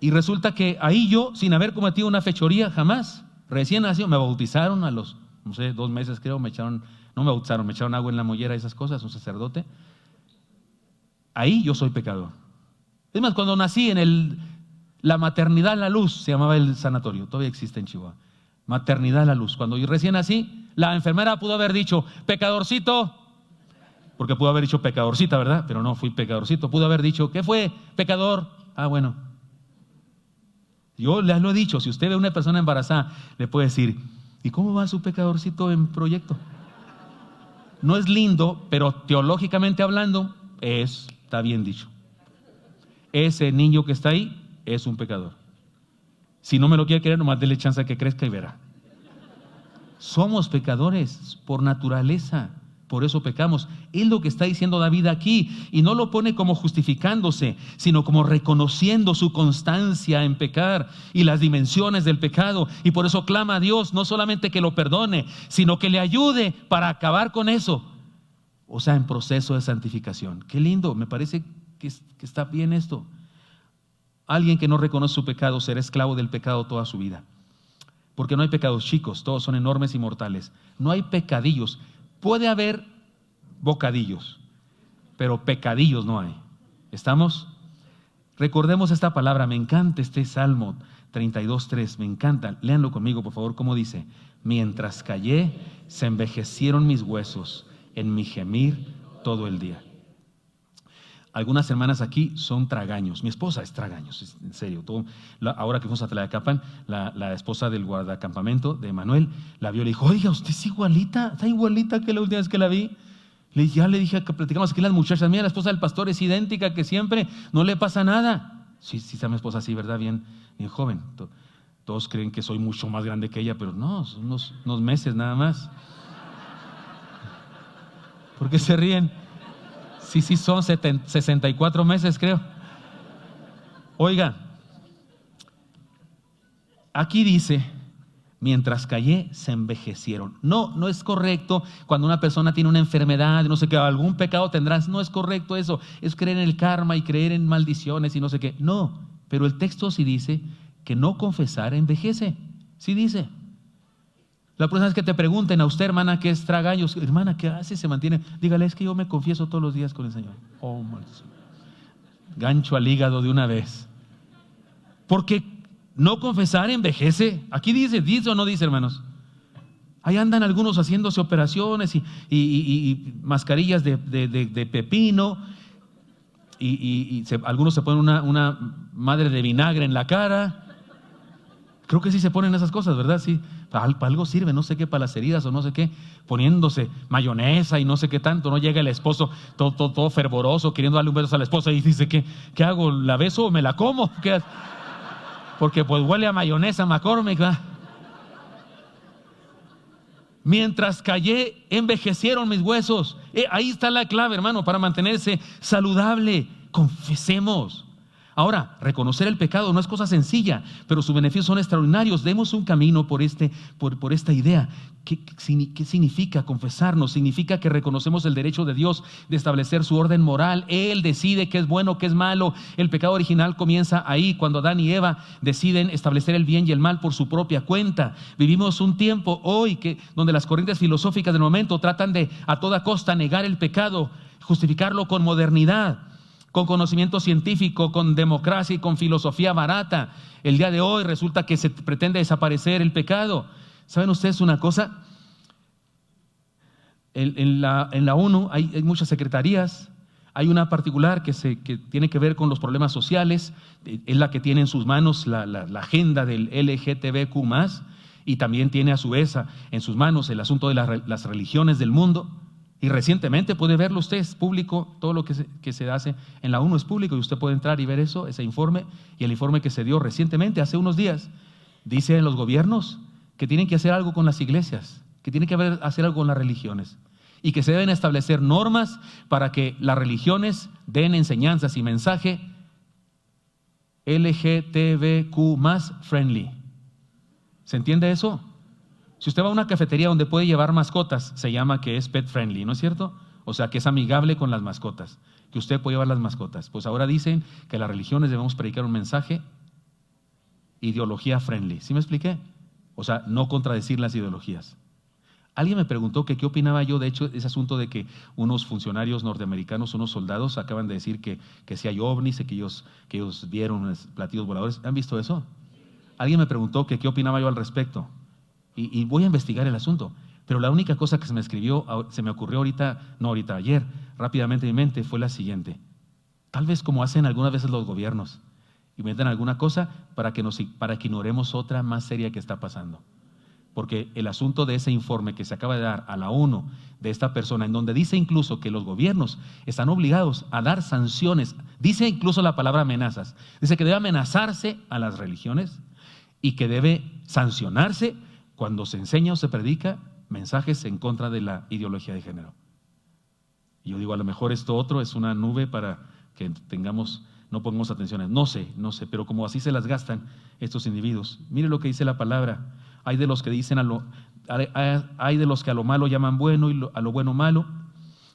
Y resulta que ahí yo, sin haber cometido una fechoría jamás, recién nacido, me bautizaron a los, 2 meses creo, me echaron agua en la mollera, esas cosas, un sacerdote. Ahí yo soy pecador. Es más, cuando nací en la maternidad La Luz, se llamaba el sanatorio, todavía existe en Chihuahua. Maternidad La Luz. Cuando yo recién nací, la enfermera pudo haber dicho, pecadorcito, porque pudo haber dicho pecadorcita, ¿verdad? Pero no, fui pecadorcito. Pudo haber dicho, ¿qué fue? Pecador. Ah, bueno. Yo les lo he dicho, si usted ve a una persona embarazada, le puede decir, ¿y cómo va su pecadorcito en proyecto? No es lindo, pero teológicamente hablando, está bien dicho. Ese niño que está ahí es un pecador. Si no me lo quiere creer, nomás déle chance a que crezca y verá. Somos pecadores por naturaleza. por eso pecamos. Es lo que está diciendo David aquí, y no lo pone como justificándose, sino como reconociendo su constancia en pecar y las dimensiones del pecado, y por eso clama a Dios, no solamente que lo perdone, sino que le ayude para acabar con eso. O sea, en proceso de santificación. Qué lindo, me parece que está bien esto. Alguien que no reconoce su pecado será esclavo del pecado toda su vida. Porque no hay pecados chicos, todos son enormes y mortales. No hay pecadillos. Puede haber bocadillos, pero pecadillos no hay. ¿Estamos? Recordemos esta palabra, me encanta este Salmo 32:3, me encanta. Léanlo conmigo, por favor, ¿cómo dice? Mientras callé, se envejecieron mis huesos en mi gemir todo el día. Algunas hermanas aquí son tragaños. Mi esposa es tragaños, en serio. Ahora que fuimos a Tlayacapan, la esposa del guardacampamento de Manuel la vio y le dijo: oiga, usted es igualita, está igualita que la última vez que la vi. Ya le dije que platicamos aquí las muchachas. Mira, la esposa del pastor es idéntica que siempre, no le pasa nada. Sí, está mi esposa así, ¿verdad? Bien joven. Todos creen que soy mucho más grande que ella, pero no, son unos meses nada más. ¿Por qué se ríen? Sí, son 64 meses, creo. Oiga, aquí dice, mientras callé, se envejecieron. No es correcto cuando una persona tiene una enfermedad, no sé qué, algún pecado tendrás. No es correcto eso. Es creer en el karma y creer en maldiciones y no sé qué. No, pero el texto sí dice que no confesar envejece. Sí dice. La próxima vez que te pregunten a usted, hermana, que es tragaños, hermana, ¿qué hace? Se mantiene. Dígale, es que yo me confieso todos los días con el Señor. Oh, gancho al hígado de una vez. Porque no confesar envejece. Aquí dice o no dice, hermanos. Ahí andan algunos haciéndose operaciones y mascarillas de pepino. Algunos se ponen una madre de vinagre en la cara. Creo que sí se ponen esas cosas, ¿verdad? Sí, para algo sirve, no sé qué, para las heridas o no sé qué, poniéndose mayonesa y no sé qué tanto. No llega el esposo todo fervoroso, queriendo darle un beso a la esposa y dice, ¿qué hago? ¿La beso o me la como? Porque pues huele a mayonesa McCormick, ¿verdad? Mientras callé, envejecieron mis huesos. Ahí está la clave, hermano, para mantenerse saludable. Confesemos. Ahora, reconocer el pecado no es cosa sencilla, pero sus beneficios son extraordinarios. Demos un camino por esta idea. ¿Qué significa confesarnos? Significa que reconocemos el derecho de Dios de establecer su orden moral. Él decide qué es bueno, qué es malo. El pecado original comienza ahí, cuando Adán y Eva deciden establecer el bien y el mal por su propia cuenta. Vivimos un tiempo hoy donde las corrientes filosóficas del momento tratan de a toda costa negar el pecado, justificarlo con modernidad, con conocimiento científico, con democracia y con filosofía barata. El día de hoy resulta que se pretende desaparecer el pecado. ¿Saben ustedes una cosa? En la ONU hay muchas secretarías. Hay una particular que tiene que ver con los problemas sociales. Es la que tiene en sus manos la agenda del LGTBQ+, y también tiene a su vez en sus manos el asunto de las religiones del mundo. Y recientemente puede verlo usted, es público, todo lo que se hace en la ONU es público y usted puede entrar y ver ese informe. Y el informe que se dio recientemente, hace unos días, dice en los gobiernos que tienen que hacer algo con las iglesias, que tienen que hacer algo con las religiones y que se deben establecer normas para que las religiones den enseñanzas y mensaje LGTBQ+ friendly. ¿Se entiende eso? Si usted va a una cafetería donde puede llevar mascotas, se llama que es pet friendly, ¿no es cierto? O sea, que es amigable con las mascotas, que usted puede llevar las mascotas. Pues ahora dicen que las religiones debemos predicar un mensaje ideología friendly. ¿Sí me expliqué? O sea, no contradecir las ideologías. Alguien me preguntó que qué opinaba yo, de hecho, ese asunto de que unos funcionarios norteamericanos, unos soldados, acaban de decir que si hay ovnis, que ellos vieron platillos voladores. ¿Han visto eso? Alguien me preguntó que qué opinaba yo al respecto. Y voy a investigar el asunto, pero la única cosa que se me ocurrió ayer, rápidamente en mi mente, fue la siguiente. Tal vez como hacen algunas veces los gobiernos, inventan alguna cosa para que ignoremos otra más seria que está pasando. Porque el asunto de ese informe que se acaba de dar a la ONU, de esta persona, en donde dice incluso que los gobiernos están obligados a dar sanciones, dice incluso la palabra amenazas, dice que debe amenazarse a las religiones y que debe sancionarse cuando se enseña o se predica mensajes en contra de la ideología de género. Y yo digo, a lo mejor esto otro es una nube para que no pongamos atención. No sé, pero como así se las gastan estos individuos. Mire lo que dice la palabra. Hay de los que dicen hay de los que a lo malo llaman bueno y a lo bueno malo,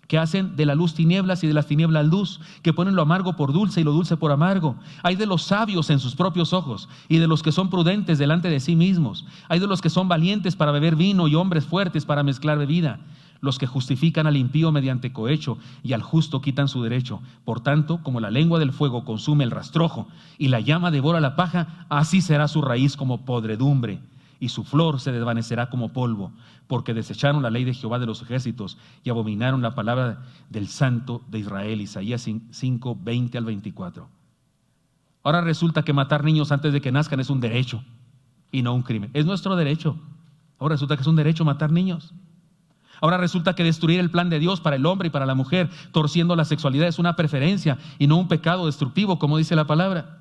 que hacen de la luz tinieblas y de las tinieblas luz, que ponen lo amargo por dulce y lo dulce por amargo. Hay de los sabios en sus propios ojos y de los que son prudentes delante de sí mismos. Hay de los que son valientes para beber vino y hombres fuertes para mezclar bebida. Los que justifican al impío mediante cohecho y al justo quitan su derecho. Por tanto, como la lengua del fuego consume el rastrojo y la llama devora la paja, así será su raíz como podredumbre y su flor se desvanecerá como polvo, porque desecharon la ley de Jehová de los ejércitos y abominaron la palabra del Santo de Israel. Isaías 5, 20 al 24. Ahora resulta que matar niños antes de que nazcan es un derecho y no un crimen. Es nuestro derecho. Ahora resulta que es un derecho matar niños. Ahora resulta que destruir el plan de Dios para el hombre y para la mujer, torciendo la sexualidad, es una preferencia y no un pecado destructivo, como dice la palabra.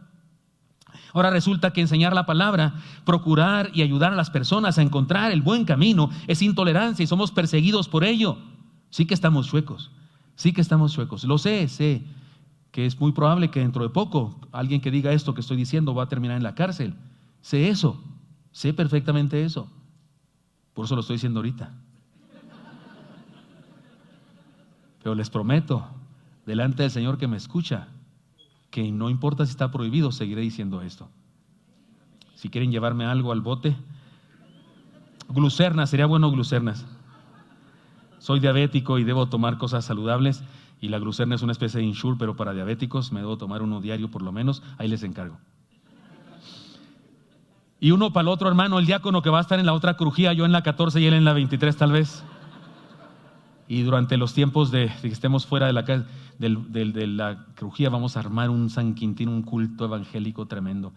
Ahora resulta que enseñar la palabra, procurar y ayudar a las personas a encontrar el buen camino es intolerancia y somos perseguidos por ello. Sí que estamos chuecos, Lo sé que es muy probable que dentro de poco alguien que diga esto que estoy diciendo va a terminar en la cárcel. Sé perfectamente eso. Por eso lo estoy diciendo ahorita. Pero les prometo, delante del Señor que me escucha, que no importa si está prohibido, seguiré diciendo esto. Si quieren llevarme algo al bote, glucernas, sería bueno glucernas. Soy diabético y debo tomar cosas saludables y la glucerna es una especie de Ensure, pero para diabéticos me debo tomar uno diario por lo menos, ahí les encargo. Y uno para el otro hermano, el diácono que va a estar en la otra crujía, yo en la 14 y él en la 23 tal vez. Y durante los tiempos de que estemos fuera de la casa, de la crujía, vamos a armar un San Quintín, un culto evangélico tremendo.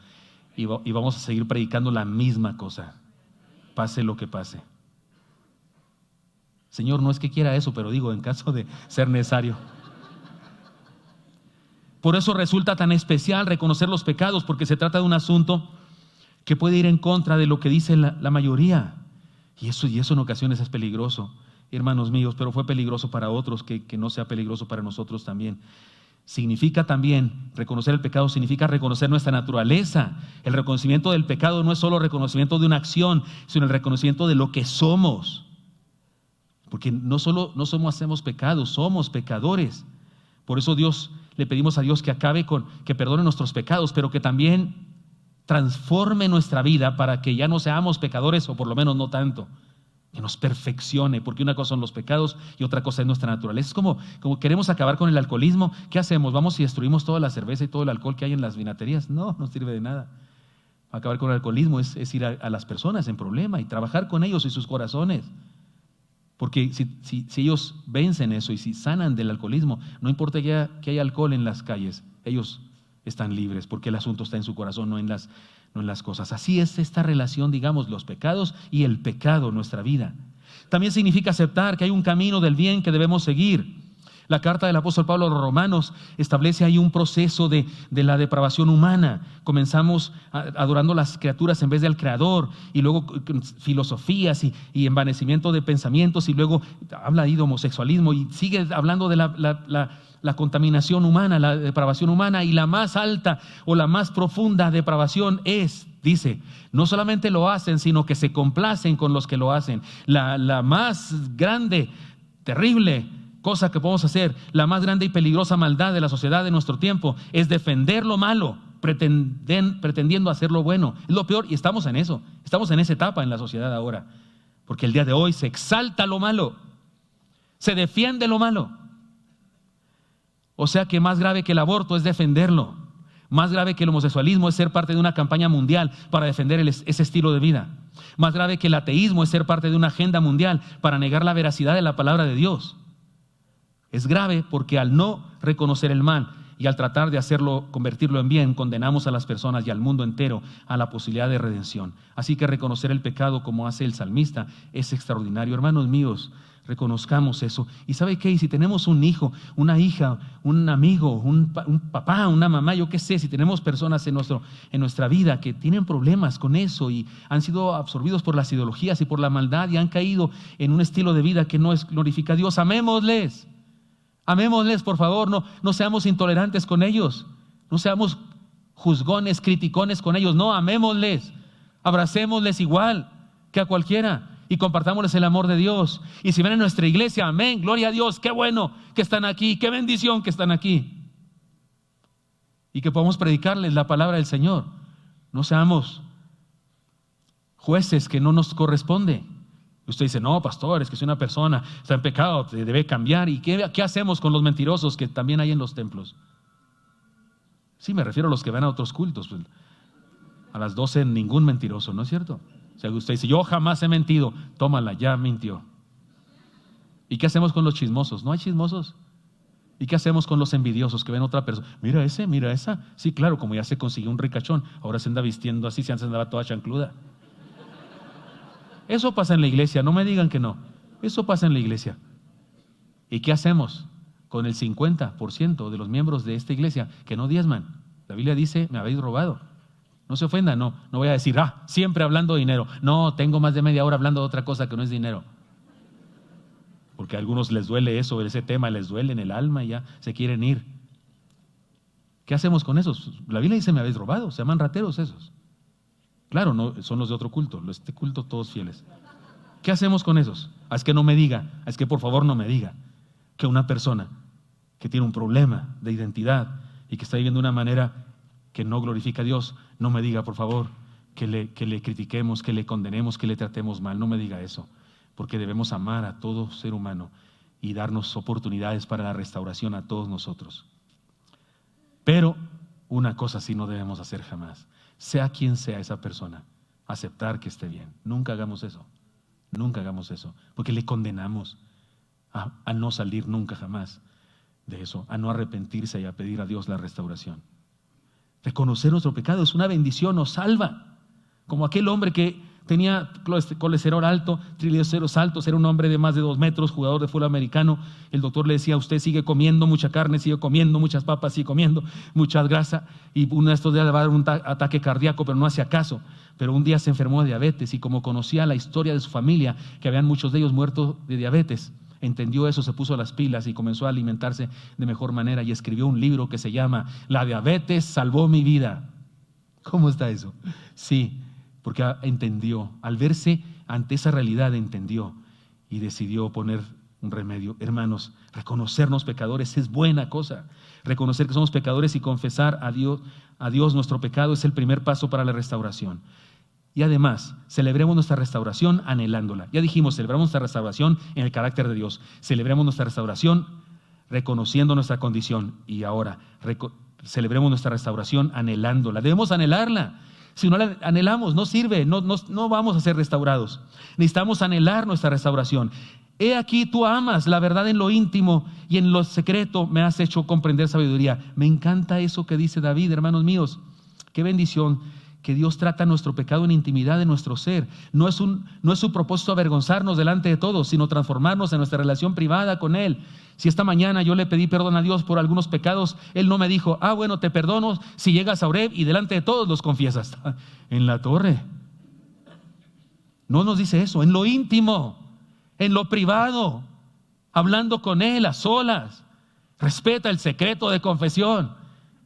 Y vamos a seguir predicando la misma cosa, pase lo que pase. Señor, no es que quiera eso, pero digo, en caso de ser necesario. Por eso resulta tan especial reconocer los pecados, porque se trata de un asunto que puede ir en contra de lo que dice la mayoría. Y eso en ocasiones es peligroso. Hermanos míos, pero fue peligroso para otros, que no sea peligroso para nosotros también. Significa también, reconocer el pecado significa reconocer nuestra naturaleza. El reconocimiento del pecado no es solo reconocimiento de una acción, sino el reconocimiento de lo que somos. Porque no hacemos pecados, somos pecadores. Por eso le pedimos a Dios que perdone nuestros pecados, pero que también transforme nuestra vida para que ya no seamos pecadores, o por lo menos no tanto. Que nos perfeccione, porque una cosa son los pecados y otra cosa es nuestra naturaleza. Es como queremos acabar con el alcoholismo. ¿Qué hacemos? ¿Vamos y destruimos toda la cerveza y todo el alcohol que hay en las vinaterías? No sirve de nada. Acabar con el alcoholismo es ir a las personas en problema y trabajar con ellos y sus corazones. Porque si ellos vencen eso y si sanan del alcoholismo, no importa que haya alcohol en las calles, ellos están libres, porque el asunto está en su corazón, no en las cosas. Así es esta relación, digamos, los pecados y el pecado en nuestra vida. También significa aceptar que hay un camino del bien que debemos seguir. La carta del apóstol Pablo a los Romanos establece ahí un proceso de la depravación humana. Comenzamos adorando las criaturas en vez del Creador, y luego filosofías y envanecimiento de pensamientos, y luego habla ahí de homosexualismo y sigue hablando de la contaminación humana, la depravación humana, y la más alta o la más profunda depravación dice, no solamente lo hacen, sino que se complacen con los que lo hacen. La más grande, terrible cosa que podemos hacer, la más grande y peligrosa maldad de la sociedad de nuestro tiempo es defender lo malo, pretendiendo hacer lo bueno. Es lo peor, y estamos en eso, estamos en esa etapa en la sociedad ahora, porque el día de hoy se exalta lo malo, se defiende lo malo. O sea que más grave que el aborto es defenderlo, más grave que el homosexualismo es ser parte de una campaña mundial para defender ese estilo de vida, más grave que el ateísmo es ser parte de una agenda mundial para negar la veracidad de la palabra de Dios. Es grave porque al no reconocer el mal y al tratar de convertirlo en bien, condenamos a las personas y al mundo entero a la posibilidad de redención. Así que reconocer el pecado, como hace el salmista, es extraordinario. Hermanos míos, reconozcamos eso. ¿Y sabe qué? Y si tenemos un hijo, una hija, un amigo, un papá, una mamá, yo qué sé, si tenemos personas en nuestra vida que tienen problemas con eso y han sido absorbidos por las ideologías y por la maldad y han caído en un estilo de vida que no glorifica a Dios, amémosles. Amémosles, por favor, no seamos intolerantes con ellos, no seamos juzgones, criticones con ellos, no, amémosles, abracémosles igual que a cualquiera y compartámosles el amor de Dios. Y si ven en nuestra iglesia, amén, gloria a Dios, qué bueno que están aquí, qué bendición que están aquí. Y que podamos predicarles la palabra del Señor. No seamos jueces que no nos corresponde. Usted dice, no, pastor, es que si una persona está en pecado, debe cambiar. ¿Y qué hacemos con los mentirosos que también hay en los templos? Sí, me refiero a los que van a otros cultos. Pues, a las 12 ningún mentiroso, ¿no es cierto? O sea, usted dice, yo jamás he mentido. Tómala, ya mintió. ¿Y qué hacemos con los chismosos? ¿No hay chismosos? ¿Y qué hacemos con los envidiosos que ven a otra persona? Mira ese, mira esa. Sí, claro, como ya se consiguió un ricachón, ahora se anda vistiendo así, se andaba toda chancluda. Eso pasa en la iglesia, no me digan que no. Eso pasa en la iglesia. ¿Y qué hacemos con el 50% de los miembros de esta iglesia que no diezman? La Biblia dice, me habéis robado. No se ofendan, no voy a decir, siempre hablando de dinero. No, tengo más de media hora hablando de otra cosa que no es dinero. Porque a algunos les duele eso, ese tema les duele en el alma y ya se quieren ir. ¿Qué hacemos con esos? La Biblia dice, me habéis robado, se llaman rateros esos. Claro, no, son los de otro culto, este culto todos fieles. ¿Qué hacemos con esos? Es que no me diga, es que por favor no me diga que una persona que tiene un problema de identidad y que está viviendo de una manera que no glorifica a Dios, no me diga por favor que le critiquemos, que le condenemos, que le tratemos mal, no me diga eso, porque debemos amar a todo ser humano y darnos oportunidades para la restauración a todos nosotros. Pero una cosa sí no debemos hacer jamás. Sea quien sea esa persona, aceptar que esté bien. Nunca hagamos eso, porque le condenamos a no salir nunca jamás de eso, a no arrepentirse y a pedir a Dios la restauración. Reconocer nuestro pecado es una bendición, nos salva. Como aquel hombre que tenía colesterol alto, triglicéridos altos, era un hombre de más de 2 metros, jugador de fútbol americano. El doctor le decía, usted sigue comiendo mucha carne, sigue comiendo muchas papas, sigue comiendo mucha grasa, y uno de estos días le va a dar un ataque cardíaco, pero no hacía caso. Pero un día se enfermó de diabetes, y como conocía la historia de su familia, que habían muchos de ellos muertos de diabetes, entendió eso, se puso las pilas y comenzó a alimentarse de mejor manera, y escribió un libro que se llama La diabetes salvó mi vida. ¿Cómo está eso? Sí, porque entendió, al verse ante esa realidad entendió y decidió poner un remedio. Hermanos, reconocernos pecadores es buena cosa. Reconocer que somos pecadores y confesar a Dios nuestro pecado es el primer paso para la restauración. Y además, celebremos nuestra restauración anhelándola. Ya dijimos, celebramos nuestra restauración en el carácter de Dios. Celebremos nuestra restauración reconociendo nuestra condición. Y ahora, celebremos nuestra restauración anhelándola. Debemos anhelarla. Si no la anhelamos, no sirve, no vamos a ser restaurados. Necesitamos anhelar nuestra restauración. He aquí, tú amas la verdad en lo íntimo y en lo secreto me has hecho comprender sabiduría. Me encanta eso que dice David, hermanos míos. Qué bendición que Dios trata nuestro pecado en intimidad de nuestro ser. No es su propósito avergonzarnos delante de todos, sino transformarnos en nuestra relación privada con Él. Si esta mañana yo le pedí perdón a Dios por algunos pecados, Él no me dijo, bueno, te perdono si llegas a Oreb y delante de todos los confiesas. En la torre. No nos dice eso, en lo íntimo, en lo privado, hablando con Él a solas. Respeta el secreto de confesión.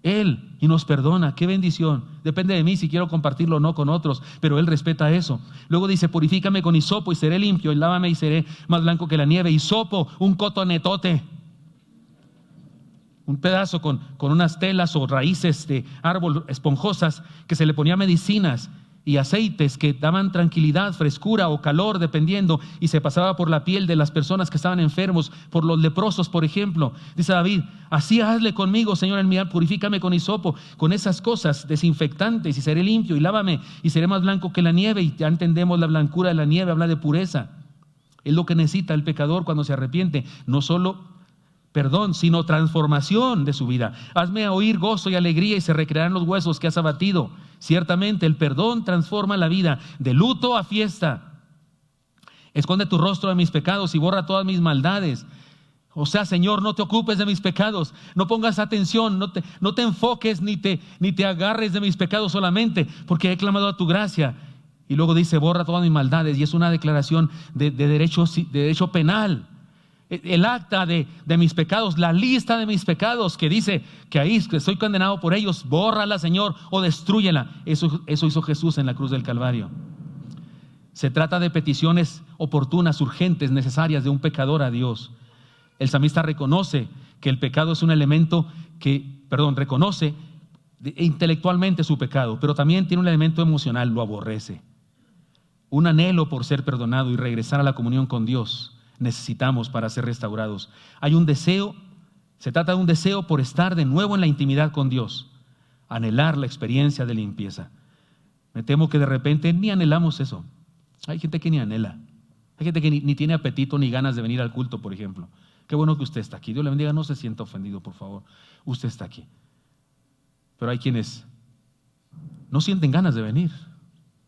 Él y nos perdona, qué bendición. Depende de mí si quiero compartirlo o no con otros, pero Él respeta eso. Luego dice, purifícame con hisopo y seré limpio, y lávame y seré más blanco que la nieve. Hisopo, un cotonetote, un pedazo con unas telas o raíces de árbol esponjosas que se le ponía medicinas y aceites que daban tranquilidad, frescura o calor dependiendo, y se pasaba por la piel de las personas que estaban enfermos, por los leprosos por ejemplo. Dice David, así hazle conmigo, Señor, en mi alma, purifícame con hisopo, con esas cosas desinfectantes, y seré limpio, y lávame y seré más blanco que la nieve. Y ya entendemos la blancura de la nieve, habla de pureza. Es lo que necesita el pecador cuando se arrepiente, no solo perdón, sino transformación de su vida. Hazme oír gozo y alegría y se recrearán los huesos que has abatido. Ciertamente el perdón transforma la vida de luto a fiesta. Esconde tu rostro de mis pecados y borra todas mis maldades. O sea, Señor, no te ocupes de mis pecados, no pongas atención, no te enfoques ni te agarres de mis pecados solamente, porque he clamado a tu gracia. Y luego dice, borra todas mis maldades, y es una declaración de derecho penal. el acta de mis pecados, la lista de mis pecados que dice que ahí que estoy condenado por ellos, bórrala, Señor, o destrúyela. Eso hizo Jesús en la cruz del Calvario. Se trata de peticiones oportunas, urgentes, necesarias de un pecador a Dios. El salmista reconoce que el pecado es un elemento reconoce intelectualmente su pecado, pero también tiene un elemento emocional, lo aborrece. Un anhelo por ser perdonado y regresar a la comunión con Dios necesitamos para ser restaurados. Hay un deseo, se trata de un deseo por estar de nuevo en la intimidad con Dios, anhelar la experiencia de limpieza. Me temo que de repente ni anhelamos eso. Hay gente que ni anhela, hay gente que ni tiene apetito ni ganas de venir al culto, por ejemplo. Qué bueno que usted está aquí. Dios le bendiga, no se sienta ofendido, por favor. Usted está aquí. Pero hay quienes no sienten ganas de venir.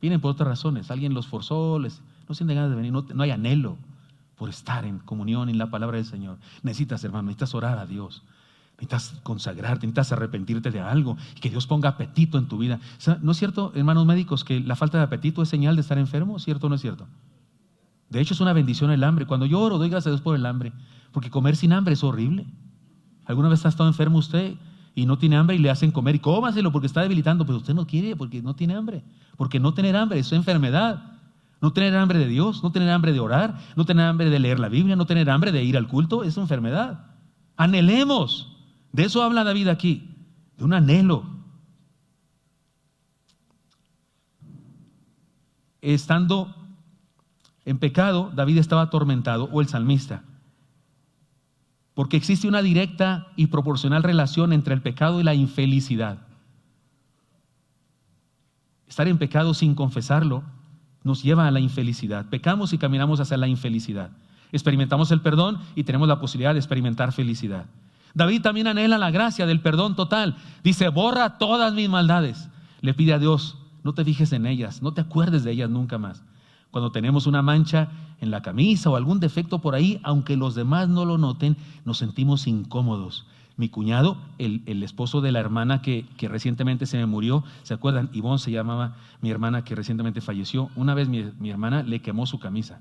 Vienen por otras razones. Alguien los forzó, no sienten ganas de venir. No hay anhelo por estar en comunión en la palabra del Señor. Necesitas, hermano, necesitas orar a Dios. Necesitas consagrarte, necesitas arrepentirte de algo y que Dios ponga apetito en tu vida. ¿No es cierto, hermanos médicos, que la falta de apetito es señal de estar enfermo? ¿Cierto o no es cierto? De hecho, es una bendición el hambre. Cuando yo oro, doy gracias a Dios por el hambre, porque comer sin hambre es horrible. ¿Alguna vez ha estado enfermo usted y no tiene hambre y le hacen comer y cómaselo porque está debilitando, pero usted no quiere porque no tiene hambre? Porque no tener hambre es enfermedad. No tener hambre de Dios, no tener hambre de orar, no tener hambre de leer la Biblia, no tener hambre de ir al culto, es enfermedad. Anhelemos. De eso habla David aquí, de un anhelo. Estando en pecado, David estaba atormentado, o el salmista, porque existe una directa y proporcional relación entre el pecado y la infelicidad. Estar en pecado sin confesarlo nos lleva a la infelicidad. Pecamos y caminamos hacia la infelicidad. Experimentamos el perdón y tenemos la posibilidad de experimentar felicidad. David también anhela la gracia del perdón total. Dice, borra todas mis maldades. Le pide a Dios, no te fijes en ellas, no te acuerdes de ellas nunca más. Cuando tenemos una mancha en la camisa o algún defecto por ahí, aunque los demás no lo noten, nos sentimos incómodos. Mi cuñado, el esposo de la hermana que recientemente se me murió, ¿se acuerdan? Ivonne se llamaba mi hermana que recientemente falleció. Una vez mi hermana le quemó su camisa.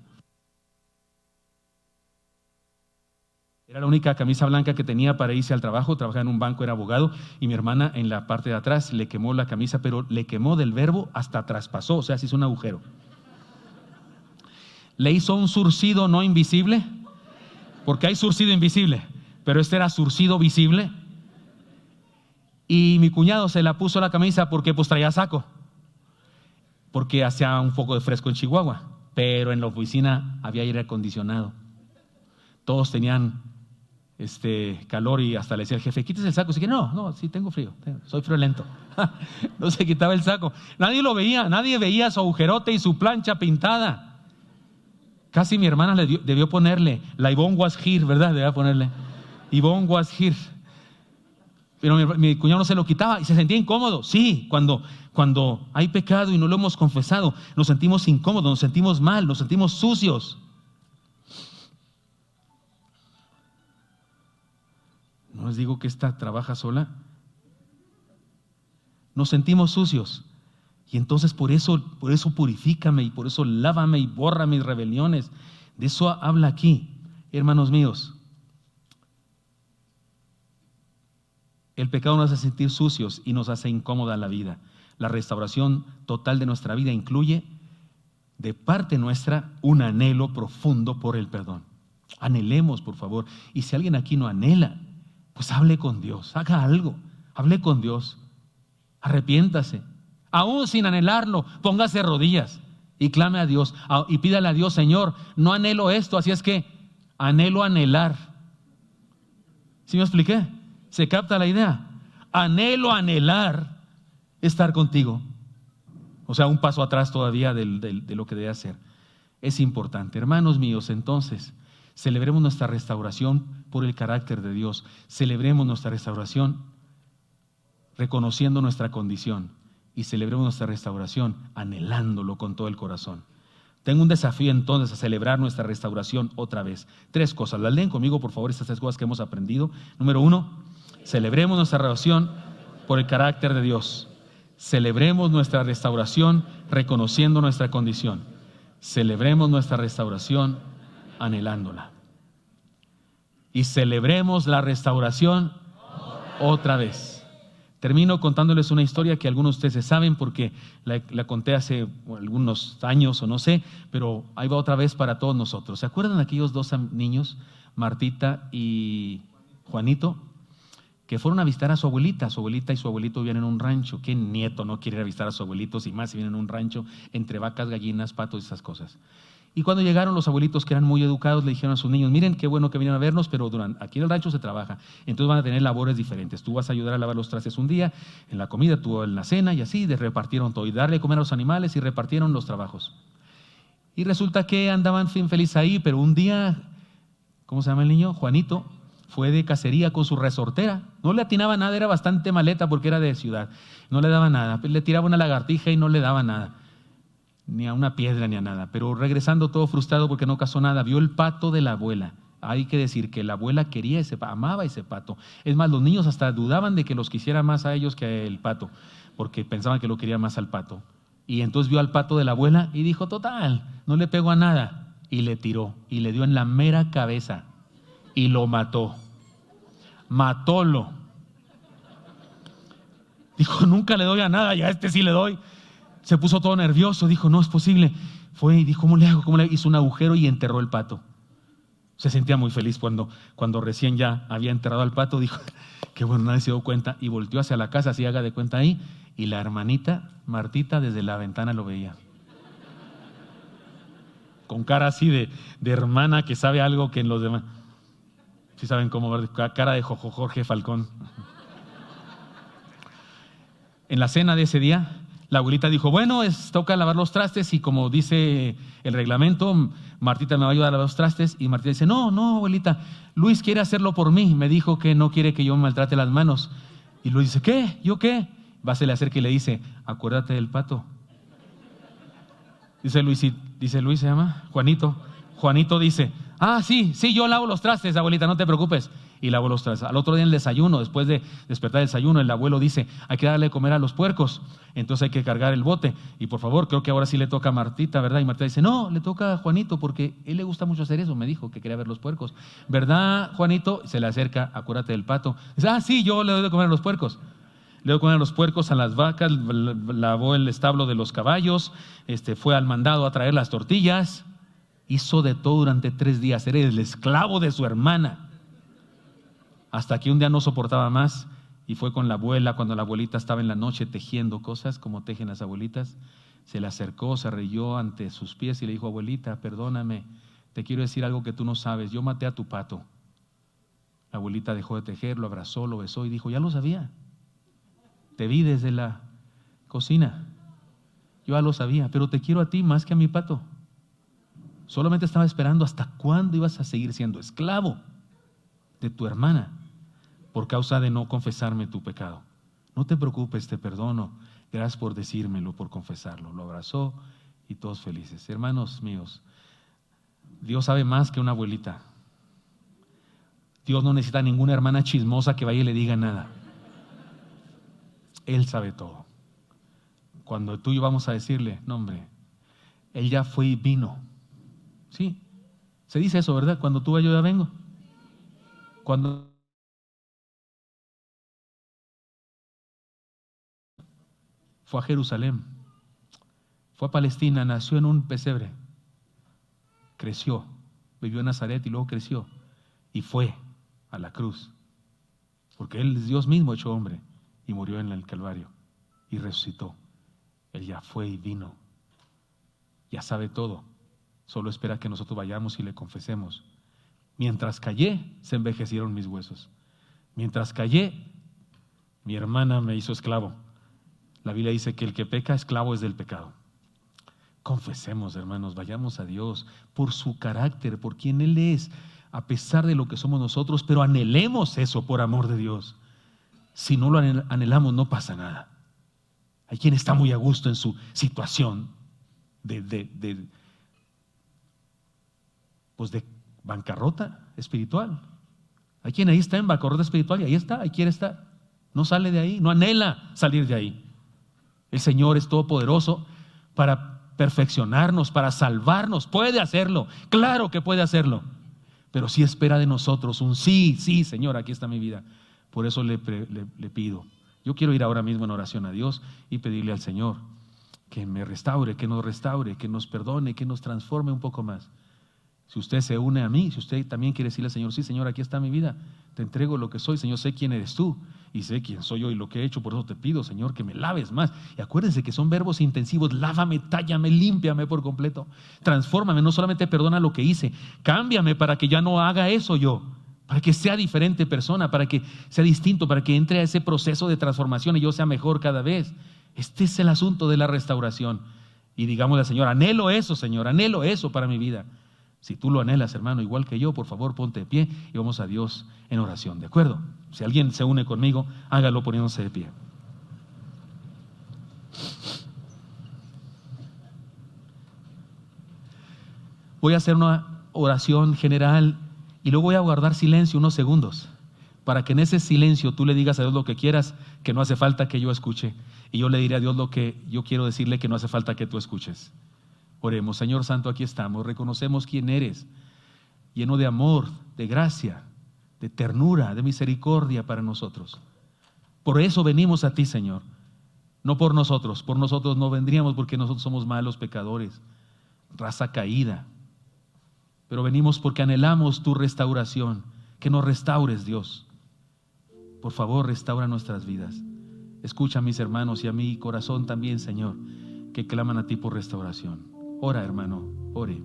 Era la única camisa blanca que tenía para irse al trabajo, trabajaba en un banco, era abogado, y mi hermana en la parte de atrás le quemó la camisa, pero le quemó del verbo hasta traspasó, o sea, se hizo un agujero. Le hizo un zurcido no invisible, porque hay zurcido invisible, pero este era zurcido visible. Y mi cuñado se la puso la camisa porque pues traía saco, porque hacía un poco de fresco en Chihuahua, pero en la oficina había aire acondicionado. Todos tenían calor y hasta le decía el jefe, quítese el saco. Así que no, sí tengo frío, soy friolento. No se quitaba el saco. Nadie lo veía, nadie veía su agujerote y su plancha pintada. Casi mi hermana debió ponerle, la Ivonne was here, ¿verdad? Debía ponerle, Ivonne was here. Pero mi cuñado no se lo quitaba y se sentía incómodo. Sí, cuando hay pecado y no lo hemos confesado, nos sentimos incómodos, nos sentimos mal, nos sentimos sucios. No les digo que esta trabaja sola. Nos sentimos sucios. Y entonces por eso purifícame y por eso lávame y borra mis rebeliones. De eso habla aquí, hermanos míos. El pecado nos hace sentir sucios y nos hace incómoda la vida. La restauración total de nuestra vida incluye de parte nuestra un anhelo profundo por el perdón. Anhelemos, por favor. Y si alguien aquí no anhela, pues hable con Dios, haga algo, hable con Dios, arrepiéntase. Aún sin anhelarlo, póngase de rodillas y clame a Dios y pídale a Dios, Señor, no anhelo esto, así es que anhelo anhelar. ¿Sí me expliqué? ¿Se capta la idea? Anhelo anhelar estar contigo. O sea, un paso atrás todavía de lo que debe hacer. Es importante. Hermanos míos, entonces, celebremos nuestra restauración por el carácter de Dios. Celebremos nuestra restauración reconociendo nuestra condición. Y celebremos nuestra restauración anhelándolo con todo el corazón. Tengo un desafío entonces a celebrar nuestra restauración otra vez. 3 cosas. Las leen conmigo, por favor, estas 3 cosas que hemos aprendido. Número 1, celebremos nuestra restauración por el carácter de Dios. Celebremos nuestra restauración reconociendo nuestra condición. Celebremos nuestra restauración anhelándola. y celebremos la restauración otra vez. Termino contándoles una historia que algunos de ustedes saben porque la conté hace algunos años o no sé, pero ahí va otra vez para todos nosotros. ¿Se acuerdan de aquellos dos niños, Martita y Juanito, que fueron a visitar a su abuelita? Su abuelita y su abuelito vivían en un rancho. ¿Qué nieto no quiere ir a visitar a su abuelito, y más si vienen en un rancho entre vacas, gallinas, patos y esas cosas? Y cuando llegaron los abuelitos, que eran muy educados, le dijeron a sus niños: miren, qué bueno que vinieron a vernos, pero aquí en el rancho se trabaja, entonces van a tener labores diferentes. Tú vas a ayudar a lavar los trastes un día, en la comida, tú en la cena, y así repartieron todo, y darle de comer a los animales, y repartieron los trabajos. Y resulta que andaban felices ahí, pero un día, ¿cómo se llama el niño? Juanito, fue de cacería con su resortera. No le atinaba nada, era bastante maleta porque era de ciudad, no le daba nada. Le tiraba una lagartija y no le daba nada, ni a una piedra ni a nada. Pero regresando todo frustrado porque no cazó nada, vio el pato de la abuela. Hay que decir que la abuela quería amaba ese pato. Es más, los niños hasta dudaban de que los quisiera más a ellos que el pato, porque pensaban que lo quería más al pato. Y entonces vio al pato de la abuela y dijo: total, no le pegó a nada. Y le tiró y le dio en la mera cabeza y lo mató. Matólo. Dijo: nunca le doy a nada, ya a este sí le doy. Se puso todo nervioso, dijo: no es posible. Fue y dijo: ¿cómo le hago? Hizo un agujero y enterró el pato. Se sentía muy feliz cuando recién ya había enterrado al pato. Dijo: qué bueno, nadie se dio cuenta. Y volteó hacia la casa, así haga de cuenta ahí, y la hermanita Martita desde la ventana lo veía, con cara así de hermana que sabe algo que en los demás. ¿Sí saben cómo ver? Cara de Jorge Falcón. En la cena de ese día, la abuelita dijo: bueno, toca lavar los trastes, y como dice el reglamento, Martita me va a ayudar a lavar los trastes. Y Martita dice: no, abuelita, Luis quiere hacerlo por mí, me dijo que no quiere que yo me maltrate las manos. Y Luis dice: ¿qué? ¿Yo qué? Se le acerca y le dice: acuérdate del pato. Dice Luis, ¿se llama? Juanito. Juanito dice: sí, yo lavo los trastes, abuelita, no te preocupes. Y lavó los trastes. Al otro día en el desayuno, después de despertar el desayuno, el abuelo dice: hay que darle de comer a los puercos, entonces hay que cargar el bote. Y por favor, creo que ahora sí le toca a Martita, ¿verdad? Y Martita dice: no, le toca a Juanito, porque él le gusta mucho hacer eso, me dijo que quería ver los puercos. ¿Verdad, Juanito? Se le acerca: acuérdate del pato. Dice: sí, yo le doy de comer a los puercos. Le dio de comer a los puercos, a las vacas, lavó el establo de los caballos, fue al mandado a traer las tortillas. Hizo de todo durante 3 días, era el esclavo de su hermana. Hasta que un día no soportaba más y fue con la abuela, cuando la abuelita estaba en la noche tejiendo cosas como tejen las abuelitas. Se le acercó, se arrodilló ante sus pies y le dijo: abuelita, perdóname, te quiero decir algo que tú no sabes, yo maté a tu pato. La abuelita dejó de tejer, lo abrazó, lo besó y dijo: ya lo sabía, te vi desde la cocina, yo ya lo sabía, pero te quiero a ti más que a mi pato. Solamente estaba esperando hasta cuándo ibas a seguir siendo esclavo de tu hermana por causa de no confesarme tu pecado. No te preocupes, te perdono. Gracias por decírmelo, por confesarlo. Lo abrazó y todos felices. Hermanos míos, Dios sabe más que una abuelita. Dios no necesita ninguna hermana chismosa que vaya y le diga nada. Él sabe todo. Cuando tú y yo vamos a decirle: no, hombre, Él ya fue y vino. Sí, se dice eso, ¿verdad? Cuando tú vas, yo ya vengo. Cuando fue a Jerusalén, fue a Palestina, nació en un pesebre, creció, vivió en Nazaret y luego creció y fue a la cruz, porque Él es Dios mismo hecho hombre y murió en el Calvario y resucitó. Él ya fue y vino, ya sabe todo, solo espera que nosotros vayamos y le confesemos. Mientras callé, se envejecieron mis huesos. Mientras callé, mi hermana me hizo esclavo. La Biblia dice que el que peca, esclavo es del pecado. Confesemos, hermanos, vayamos a Dios por su carácter, por quien Él es, a pesar de lo que somos nosotros, pero anhelemos eso por amor de Dios. Si no lo anhelamos, no pasa nada. Hay quien está muy a gusto en su situación de bancarrota espiritual. Hay quien ahí está en bancarrota espiritual y ahí está, ahí quiere estar. No sale de ahí, no anhela salir de ahí. El Señor es todopoderoso para perfeccionarnos, para salvarnos. Puede hacerlo, claro que puede hacerlo. pero sí espera de nosotros un sí, sí, Señor, aquí está mi vida. Por eso le pido. Yo quiero ir ahora mismo en oración a Dios y pedirle al Señor que me restaure, que nos perdone, que nos transforme un poco más. Si usted se une a mí, si usted también quiere decirle al Señor, sí, Señor, aquí está mi vida, te entrego lo que soy, Señor, sé quién eres tú y sé quién soy yo y lo que he hecho, por eso te pido, Señor, que me laves más. Y acuérdense que son verbos intensivos: lávame, tállame, límpiame por completo, transfórmame, no solamente perdona lo que hice, cámbiame para que ya no haga eso yo, para que sea diferente persona, para que sea distinto, para que entre a ese proceso de transformación y yo sea mejor cada vez. Este es el asunto de la restauración. Y digámosle al Señor, anhelo eso, Señor, anhelo eso para mi vida. Si tú lo anhelas, hermano, igual que yo, por favor, ponte de pie y vamos a Dios en oración, ¿de acuerdo? Si alguien se une conmigo, hágalo poniéndose de pie. Voy a hacer una oración general y luego voy a guardar silencio unos segundos para que en ese silencio tú le digas a Dios lo que quieras, que no hace falta que yo escuche, y yo le diré a Dios lo que yo quiero decirle, que no hace falta que tú escuches. Oremos. Señor Santo, aquí estamos, reconocemos quién eres, lleno de amor, de gracia, de ternura, de misericordia para nosotros. Por eso venimos a ti, Señor, no por nosotros no vendríamos porque nosotros somos malos pecadores, raza caída, pero venimos porque anhelamos tu restauración, que nos restaures, Dios. Por favor, restaura nuestras vidas. Escucha a mis hermanos y a mi corazón también, Señor, que claman a ti por restauración. Ora, hermano, ore.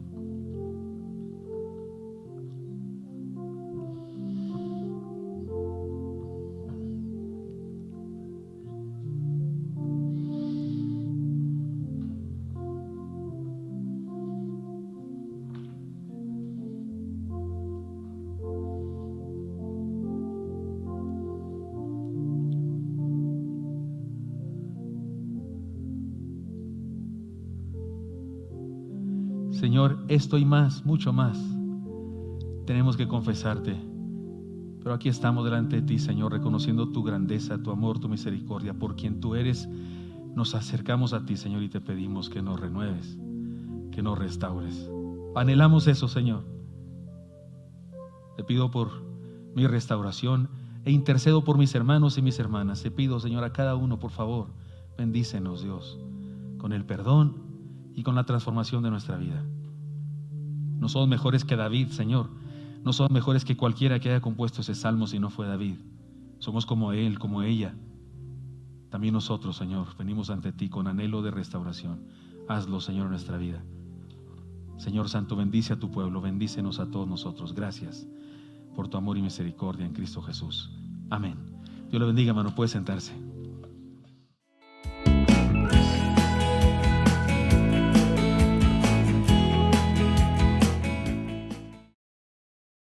Señor, esto y más, mucho más, tenemos que confesarte. Pero aquí estamos delante de ti, Señor, reconociendo tu grandeza, tu amor, tu misericordia. Por quien tú eres, nos acercamos a ti, Señor, y te pedimos que nos renueves, que nos restaures. Anhelamos eso, Señor. Te pido por mi restauración e intercedo por mis hermanos y mis hermanas. Te pido, Señor, a cada uno, por favor, bendícenos, Dios, con el perdón y con la transformación de nuestra vida. No somos mejores que David, Señor. No somos mejores que cualquiera que haya compuesto ese salmo si no fue David. Somos como él, como ella. También nosotros, Señor, venimos ante ti con anhelo de restauración. Hazlo, Señor, en nuestra vida. Señor Santo, bendice a tu pueblo, bendícenos a todos nosotros. Gracias por tu amor y misericordia en Cristo Jesús. Amén. Dios le bendiga, hermano. Puede sentarse.